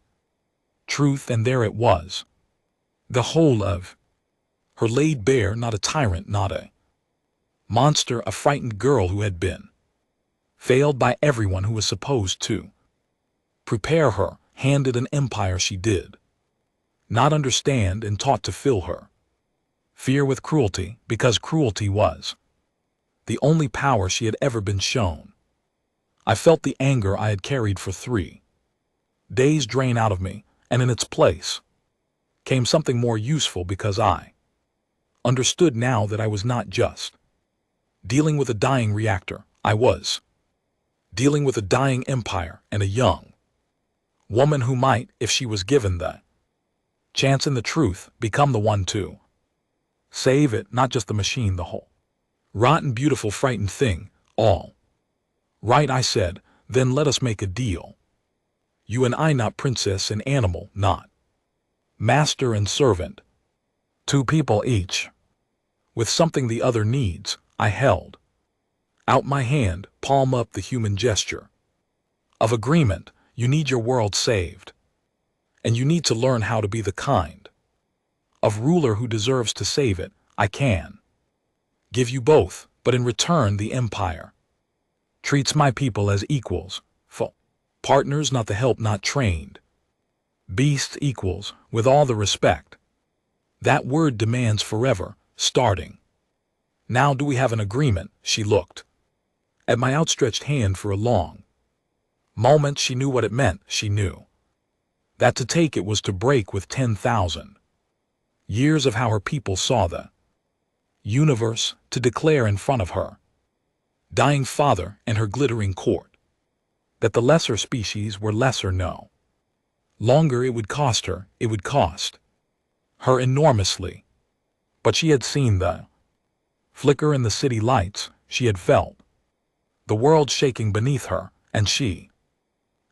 truth. And there it was, the whole of her laid bare, not a tyrant, not a monster, a frightened girl who had been failed by everyone who was supposed to prepare her, handed an empire she did not understand, and taught to fill her fear with cruelty, because cruelty was the only power she had ever been shown. I felt the anger I had carried for 3 days drain out of me, and in its place came something more useful, because I understood now that I was not just dealing with a dying reactor. I was dealing with a dying empire, and a young woman who might, if she was given the chance and the truth, become the one to save it, not just the machine, the whole rotten, beautiful, frightened thing. All right, I said, then let us make a deal. You and I, not princess and animal, not master and servant. 2 people each, with something the other needs. I held out my hand, palm up, the human gesture of agreement. You need your world saved, and you need to learn how to be the kind of ruler who deserves to save it. I can give you both, but in return the empire treats my people as equals, partners, not the help, not trained beasts, equals, with all the respect that word demands forever, starting now. Do we have an agreement? She looked at my outstretched hand for a long moment. She knew what it meant. She knew that to take it was to break with 10,000 years of how her people saw the universe, to declare in front of her dying father and her glittering court that the lesser species were lesser no longer. It would cost her, it would cost her enormously. But she had seen the flicker in the city lights. She had felt the world shaking beneath her, and she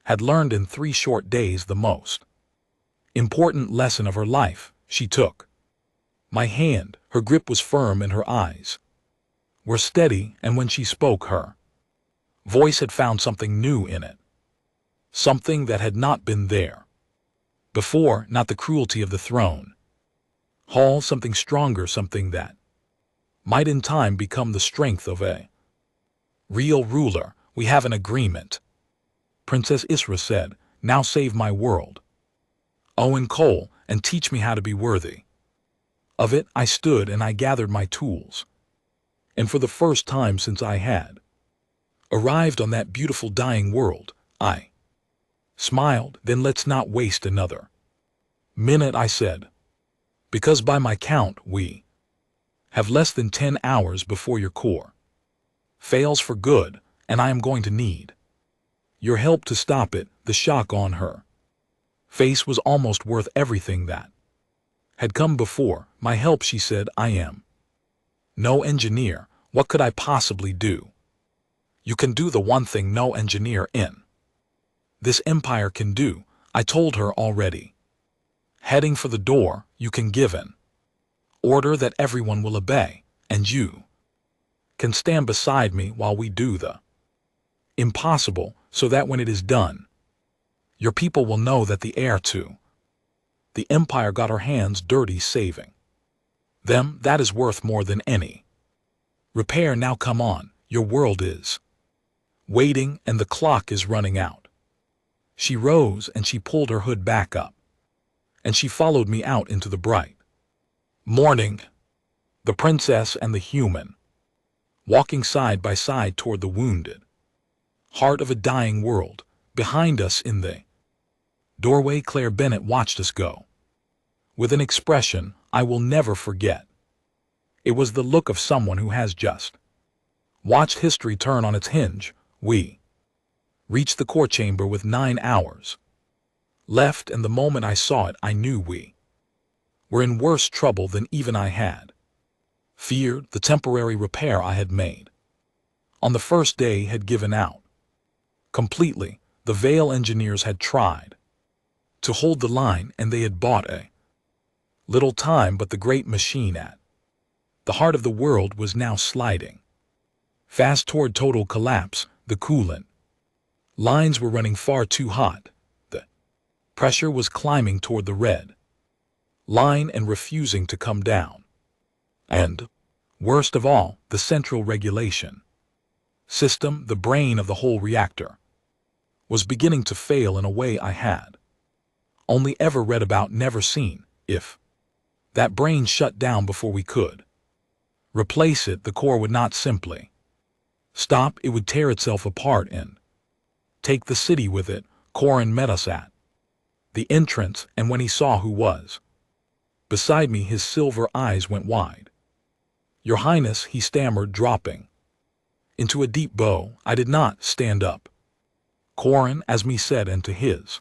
had learned in 3 short days the most important lesson of her life. She took my hand. Her grip was firm and her eyes were steady, and when she spoke, her voice had found something new in it, something that had not been there before. Not the cruelty of the throne hall, something stronger, something that might in time become the strength of a real ruler. We have an agreement, Princess Isra said. Now save my world, Owen Cole, and teach me how to be worthy of it. I stood and I gathered my tools, and for the first time since I had arrived on that beautiful dying world, I smiled. Then let's not waste another minute, I said, because by my count we have less than 10 hours before your core fails for good, and I am going to need your help to stop it. The shock on her face was almost worth everything that had come before. My help, she said. I am no engineer. What could I possibly do? You can do the one thing no engineer in this empire can do, I told her already. Heading for the door, you can give an order that everyone will obey, and you can stand beside me while we do the impossible, so that when it is done, your people will know that the heir to the empire got her hands dirty saving them. That is worth more than any repair. Now come on, your world is waiting and the clock is running out. She rose and she pulled her hood back up, and she followed me out into the bright Morning. The princess and the human, walking side by side toward the wounded heart of a dying world. Behind us in the doorway, Claire Bennett watched us go, with an expression I will never forget. It was the look of someone who has just watched history turn on its hinge. We reached the core chamber with 9 hours left, and the moment I saw it, I knew we were in worse trouble than even I had feared. The temporary repair I had made on the first day had given out completely. The Vale engineers had tried to hold the line, and they had bought a little time, but the great machine at the heart of the world was now sliding fast toward total collapse. The coolant lines were running far too hot. The pressure was climbing toward the red line and refusing to come down. And, worst of all, the central regulation system, the brain of the whole reactor, was beginning to fail in a way I had only ever read about, never seen. If that brain shut down before we could replace it, the core would not simply stop, it would tear itself apart and take the city with it. Corin met us at the entrance, and when he saw who was beside me, his silver eyes went wide. "Your Highness," he stammered, dropping into a deep bow. I did not stand up. Corin, as me said, and to his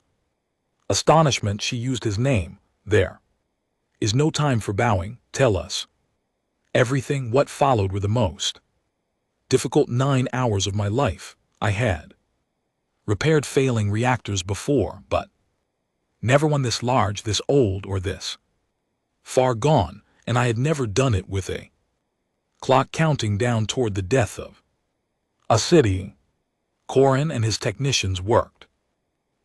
astonishment she used his name. "There is no time for bowing. Tell us everything." What followed were the most difficult 9 hours of my life. I had repaired failing reactors before, but never one this large, this old, or this far gone, and I had never done it with a clock counting down toward the death of a city. Corin and his technicians worked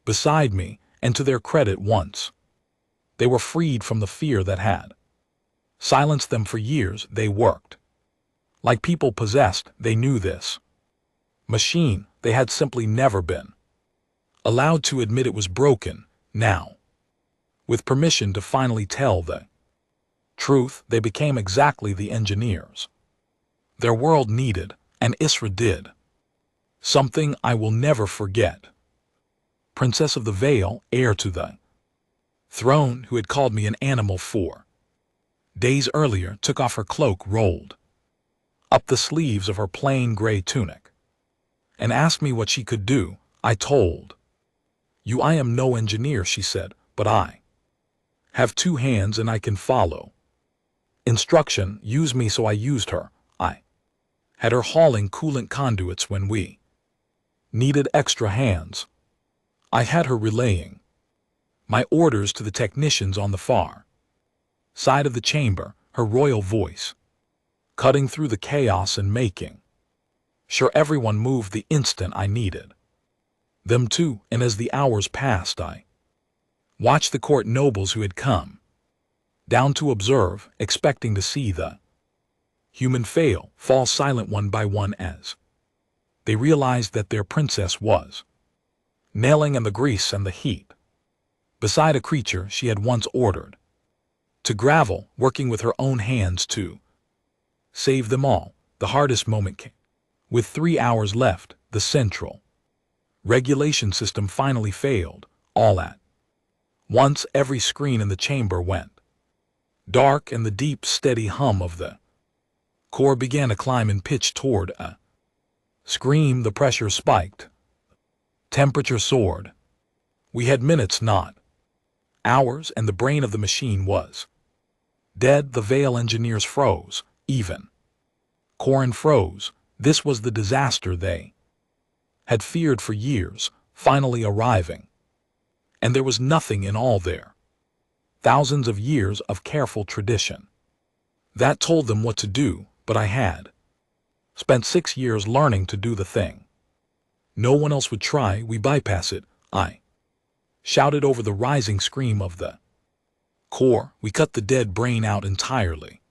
beside me, and to their credit, once they were freed from the fear that had silenced them for years, they worked like people possessed. They knew this machine. They had simply never been allowed to admit it was broken. Now, with permission to finally tell the truth, they became exactly the engineers their world needed, and Isra did something I will never forget. Princess of the Vale, heir to the throne, who had called me an animal 4 days earlier, took off her cloak, rolled up the sleeves of her plain gray tunic, and asked me what she could do. I told you I am no engineer, she said, but I have 2 hands and I can follow instruction. Use me. So I used her. I had her hauling coolant conduits when we needed extra hands. I had her relaying my orders to the technicians on the far side of the chamber, her royal voice cutting through the chaos and making sure everyone moved the instant I needed them to. And as the hours passed, I watched the court nobles who had come down to observe, expecting to see the human fall silent one by one as they realized that their princess was nailing in the grease and the heat beside a creature she had once ordered to gravel, working with her own hands to save them all. The hardest moment came. With 3 hours left, the central regulation system finally failed. All at once, every screen in the chamber went dark, and the deep, steady hum of the core began to climb in pitch toward a scream. The pressure spiked. Temperature soared. We had minutes, not hours, and the brain of the machine was dead. The Vale engineers froze. Even Corin froze. This was the disaster they had feared for years, finally arriving. And there was nothing in all their thousands of years of careful tradition that told them what to do, but I had spent 6 years learning to do the thing no one else would try. "We bypass it," I shouted over the rising scream of the core. "We cut the dead brain out entirely,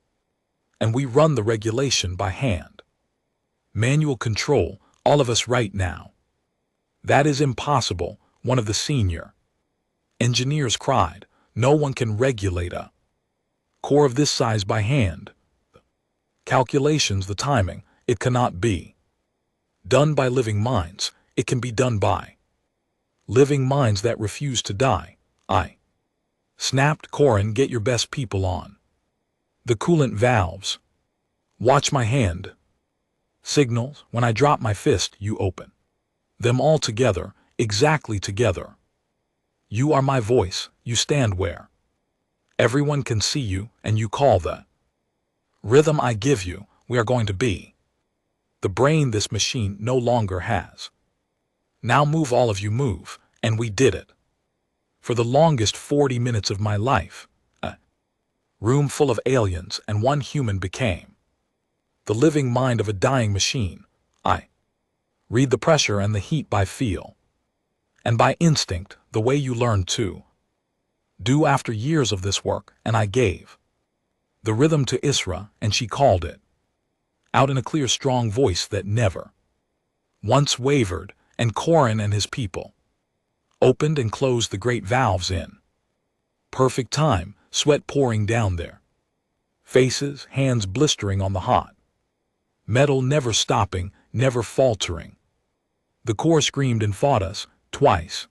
and we run the regulation by hand. Manual control, all of us right now." "That is impossible," one of the senior engineers cried. "No one can regulate a Core of this size by hand. Calculations, the timing, it cannot be. Done by living minds, it can be done by living minds that refuse to die. I snapped. Corin, get your best people on the coolant valves. Watch my hand. Signals, when I drop my fist, you open them all together, exactly together. You are my voice, you stand where everyone can see you, and you call the rhythm I give you. We are going to be the brain this machine no longer has. Now move, all of you move, and we did it. For the longest 40 minutes of my life, a room full of aliens and one human became the living mind of a dying machine. I read the pressure and the heat by feel, and by instinct, the way you learned to do after years of this work, and I gave the rhythm to Isra, and she called it out in a clear, strong voice that never once wavered, and Corin and his people opened and closed the great valves in perfect time, sweat pouring down their faces, hands blistering on the hot metal, never stopping, never faltering. The core screamed and fought us, twice.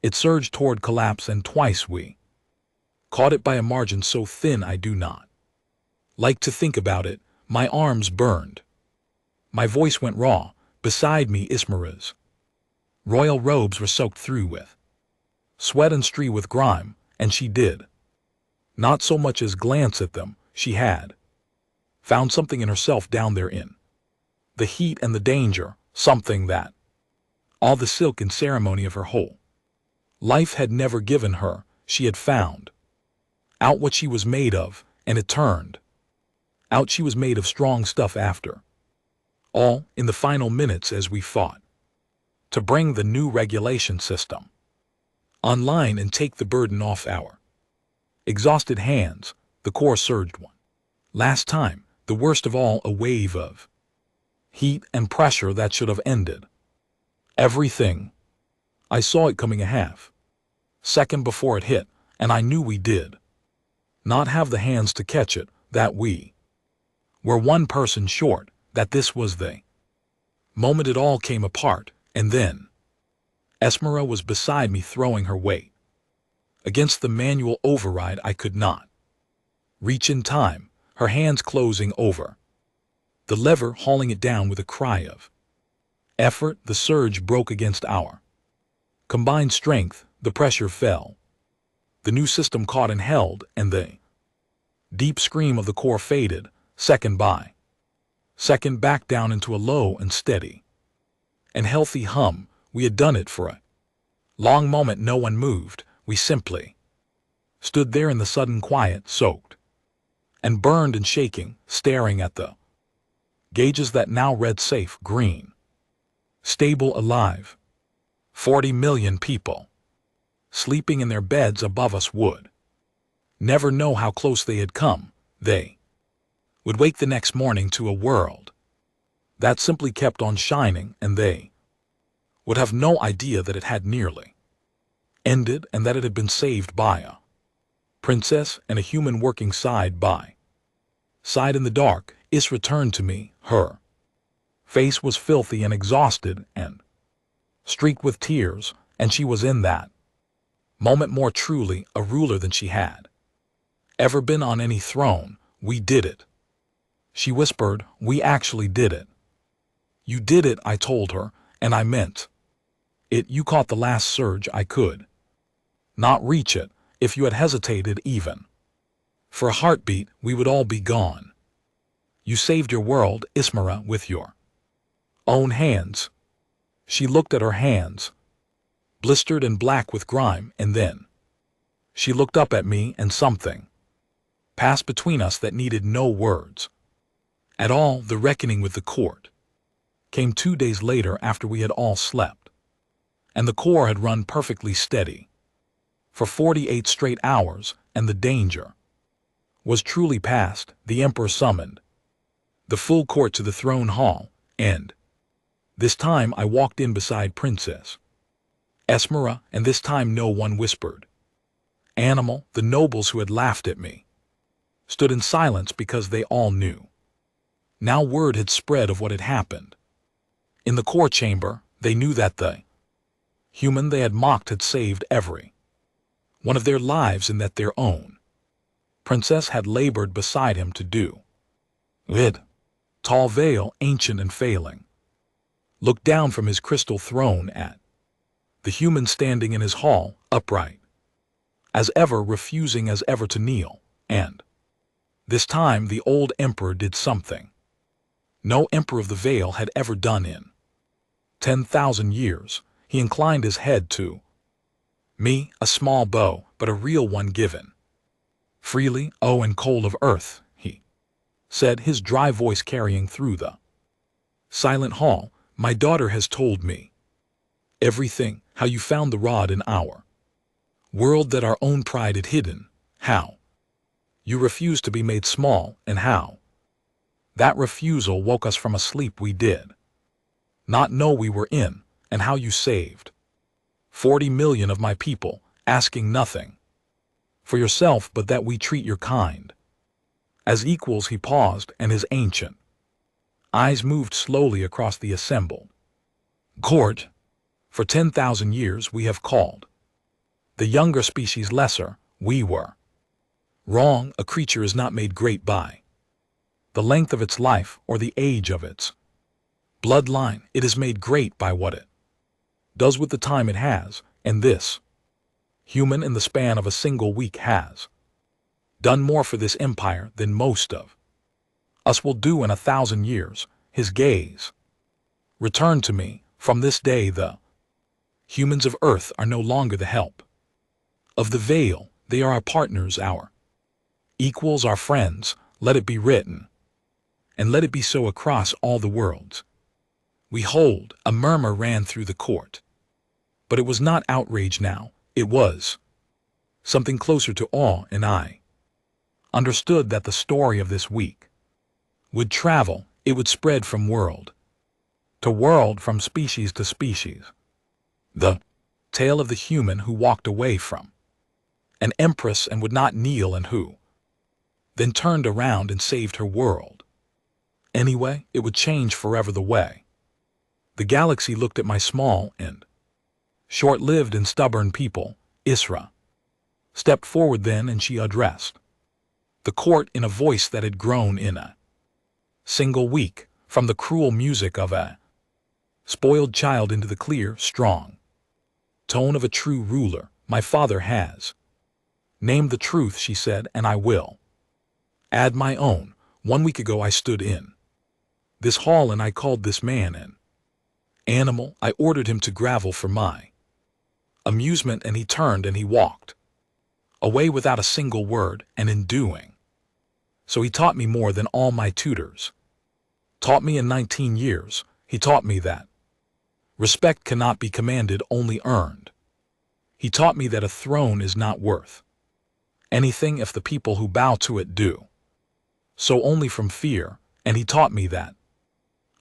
It surged toward collapse, and twice we caught it by a margin so thin I do not like to think about it. My arms burned. My voice went raw. Beside me, Ismara's royal robes were soaked through with sweat and streaked with grime, and she did not so much as glance at them. She had found something in herself down there in the heat and the danger, something that all the silk and ceremony of her whole life had never given her. She had found out what she was made of, and it turned out she was made of strong stuff after all. In the final minutes, as we fought to bring the new regulation system online and take the burden off our exhausted hands, the core surged one last time, the worst of all, a wave of heat and pressure that should have ended everything. I saw it coming a half second before it hit, and I knew we did not have the hands to catch it, that we were one person short, that this was the moment it all came apart. And then Esmera was beside me, throwing her weight against the manual override. I could not reach in time, her hands closing over the lever, hauling it down with a cry of effort. The surge broke against our combined strength. The pressure fell. The new system caught and held, and the deep scream of the core faded, second by second, back down into a low and steady and healthy hum. We had done it for a long moment. No one moved. We simply stood there in the sudden quiet, soaked and burned and shaking, staring at the gauges that now read safe, green, stable, alive. 40 million people sleeping in their beds above us would never know how close they had come. They would wake the next morning to a world that simply kept on shining, and they would have no idea that it had nearly ended, and that it had been saved by a princess and a human working side by side in the dark. Isra turned to me. Her face was filthy and exhausted and streaked with tears, and she was in that moment more truly a ruler than she had ever been on any throne. We did it, she whispered. We actually did it. You did it, I told her, and I meant it. You caught the last surge. I could not reach it. If you had hesitated even for a heartbeat, we would all be gone. You saved your world, Ismera, with your own hands. She looked at her hands, blistered and black with grime, and then she looked up at me, and something passed between us that needed no words at all. The reckoning with the court came 2 days later, after we had all slept, and the core had run perfectly steady for 48 straight hours, and the danger was truly past. The emperor summoned the full court to the throne hall, and this time I walked in beside Princess Esmera, and this time no one whispered animal. The nobles who had laughed at me stood in silence because they all knew. Now word had spread of what had happened. In the core chamber, they knew that the human they had mocked had saved every one of their lives and that their own princess had labored beside him to do it. Tall Veil, ancient and failing, looked down from his crystal throne at the human standing in his hall, upright as ever, refusing as ever to kneel, and this time the old emperor did something no emperor of the Veil had ever done in 10,000 years. He inclined his head to me, a small bow, but a real one given freely. "Oh, and coal of earth," he said, his dry voice carrying through the silent hall, "my daughter has told me everything, how you found the rod in our world that our own pride had hidden, how you refused to be made small, and how that refusal woke us from a sleep we did not know we were in, and how you saved 40 million of my people, asking nothing for yourself but that we treat your kind as equals." He paused, and his ancient eyes moved slowly across the assembled court. "For 10,000 years we have called the younger species lesser. We were wrong. A creature is not made great by the length of its life or the age of its bloodline. It is made great by what it does with the time it has, and this human in the span of a single week has done more for this empire than most of us will do in 1,000 years. His gaze returned to me. "From this day the humans of Earth are no longer the help of the Veil. They are our partners, our equals, our friends. Let it be written, and let it be so across all the worlds we hold." A murmur ran through the court, but it was not outrage now. It was something closer to awe, and I understood that the story of this week would travel. It would spread from world to world, from species to species. The tale of the human who walked away from an empress and would not kneel, and who then turned around and saved her world. Anyway, it would change forever the way the galaxy looked at my small and short-lived and stubborn people. Isra stepped forward then, and she addressed the court in a voice that had grown in a single week from the cruel music of a spoiled child into the clear, strong tone of a true ruler. "My father has named the truth," she said, "and I will add my own. 1 week ago I stood in this hall and I called this man an animal. I ordered him to gravel for my amusement, and he turned and he walked away without a single word, and in doing so he taught me more than all my tutors taught me in 19 years. He taught me that respect cannot be commanded, only earned. He taught me that a throne is not worth anything if the people who bow to it do so only from fear, and he taught me that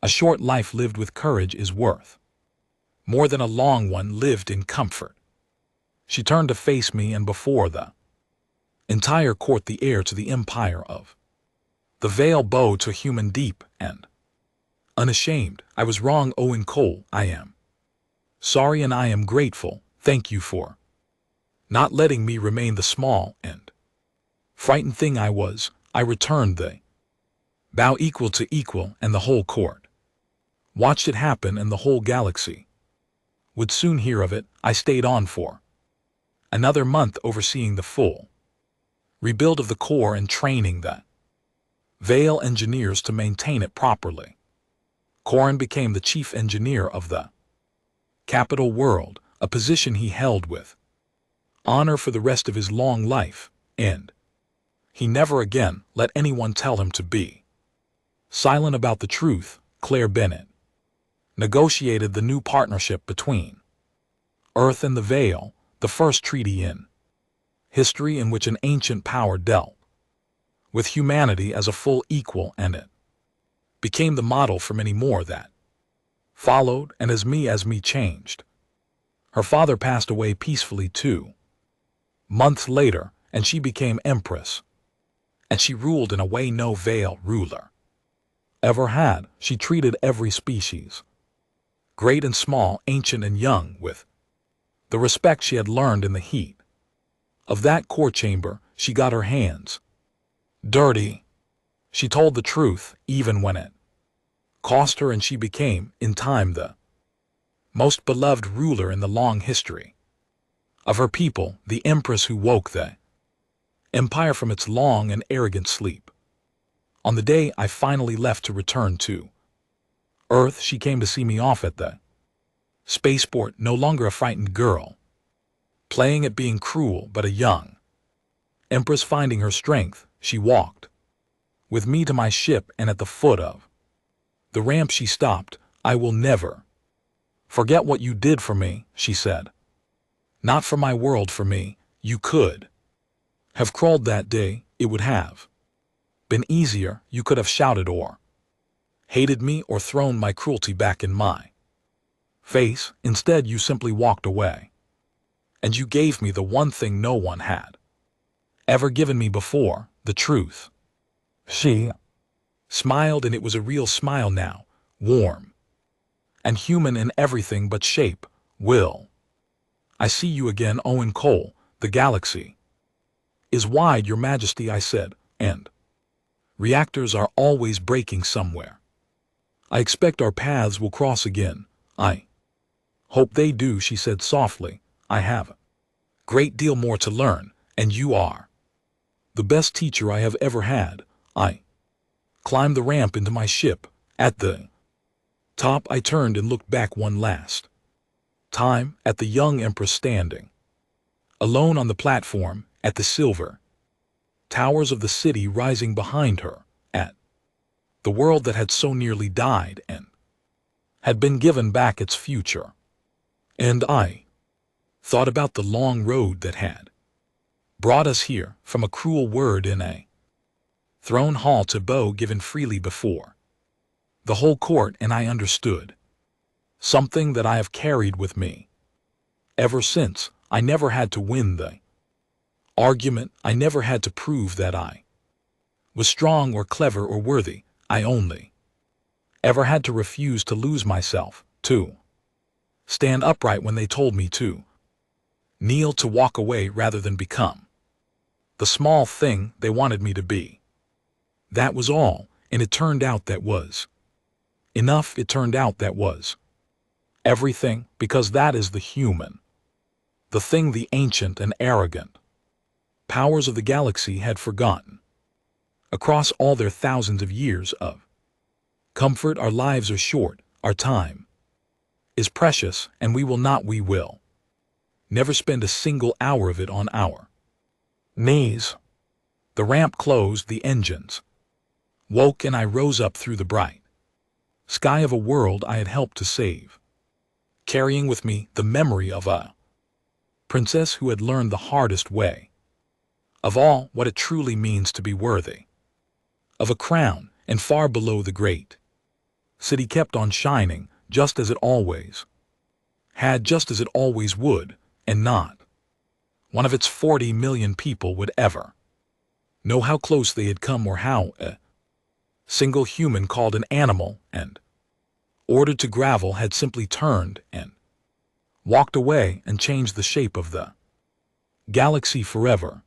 a short life lived with courage is worth more than a long one lived in comfort." She turned to face me, and before the entire court, the heir to the empire of the Veil bowed to a human deep and unashamed. "I was wrong, Owen Cole. I am sorry, and I am grateful. Thank you for not letting me remain the small and frightened thing I was." I returned the bow equal to equal, and the whole court watched it happen, and the whole galaxy would soon hear of it. I stayed on for another month, overseeing the full rebuild of the core and training the Veil engineers to maintain it properly. Corin became the chief engineer of the capital world, a position he held with honor for the rest of his long life, and he never again let anyone tell him to be silent about the truth. Claire Bennett negotiated the new partnership between Earth and the Veil, the first treaty in history in which an ancient power dealt with humanity as a full equal, and it became the model for many more that followed. And as me changed, her father passed away peacefully 2 months later, and she became empress. and she ruled in a way no Vale ruler ever had. She treated every species, great and small, ancient and young, with the respect she had learned in the heat of that court chamber. She got her hands dirty. She told the truth, even when it cost her, and she became, in time, the most beloved ruler in the long history of her people, the empress who woke the empire from its long and arrogant sleep. On the day I finally left to return to Earth, she came to see me off at the spaceport, no longer a frightened girl, playing at being cruel, but a young empress finding her strength. She walked with me to my ship, and at the foot of the ramp she stopped. "I will never forget what you did for me," she said. "Not for my world, for me. You could have crawled that day. It would have been easier. You could have shouted or hated me or thrown my cruelty back in my face. Instead, you simply walked away. And you gave me the one thing no one had ever given me before, the truth." She smiled, and it was a real smile now, warm and human in everything but shape. "Will I see you again, Owen Cole? The galaxy is wide, Your Majesty," I said, "and reactors are always breaking somewhere. I expect our paths will cross again." "I hope they do," she said softly. "I have a great deal more to learn, and you are the best teacher I have ever had." I climbed the ramp into my ship. At the top, I turned and looked back one last time at the young empress standing alone on the platform, at the silver towers of the city rising behind her, at the world that had so nearly died and had been given back its future. And I thought about the long road that had brought us here, from a cruel word in a throne hall to bow given freely before the whole court, and I understood something that I have carried with me ever since. I never had to win the argument. I never had to prove that I was strong or clever or worthy. I only ever had to refuse to lose myself, to stand upright when they told me to kneel, to walk away rather than become the small thing they wanted me to be. That was all, and it turned out that was enough. It turned out that was everything, because that is the human, the thing the ancient and arrogant powers of the galaxy had forgotten. Across all their thousands of years of comfort, our lives are short, our time is precious, and we will never spend a single hour of it on our knees. The ramp closed, the engines woke, and I rose up through the bright sky of a world I had helped to save, carrying with me the memory of a princess who had learned the hardest way of all what it truly means to be worthy of a crown. And far below, the great city kept on shining, just as it always had, just as it always would, and not one of its 40 million people would ever know how close they had come, or how a single human called an animal and ordered to gravel had simply turned and walked away and changed the shape of the galaxy forever.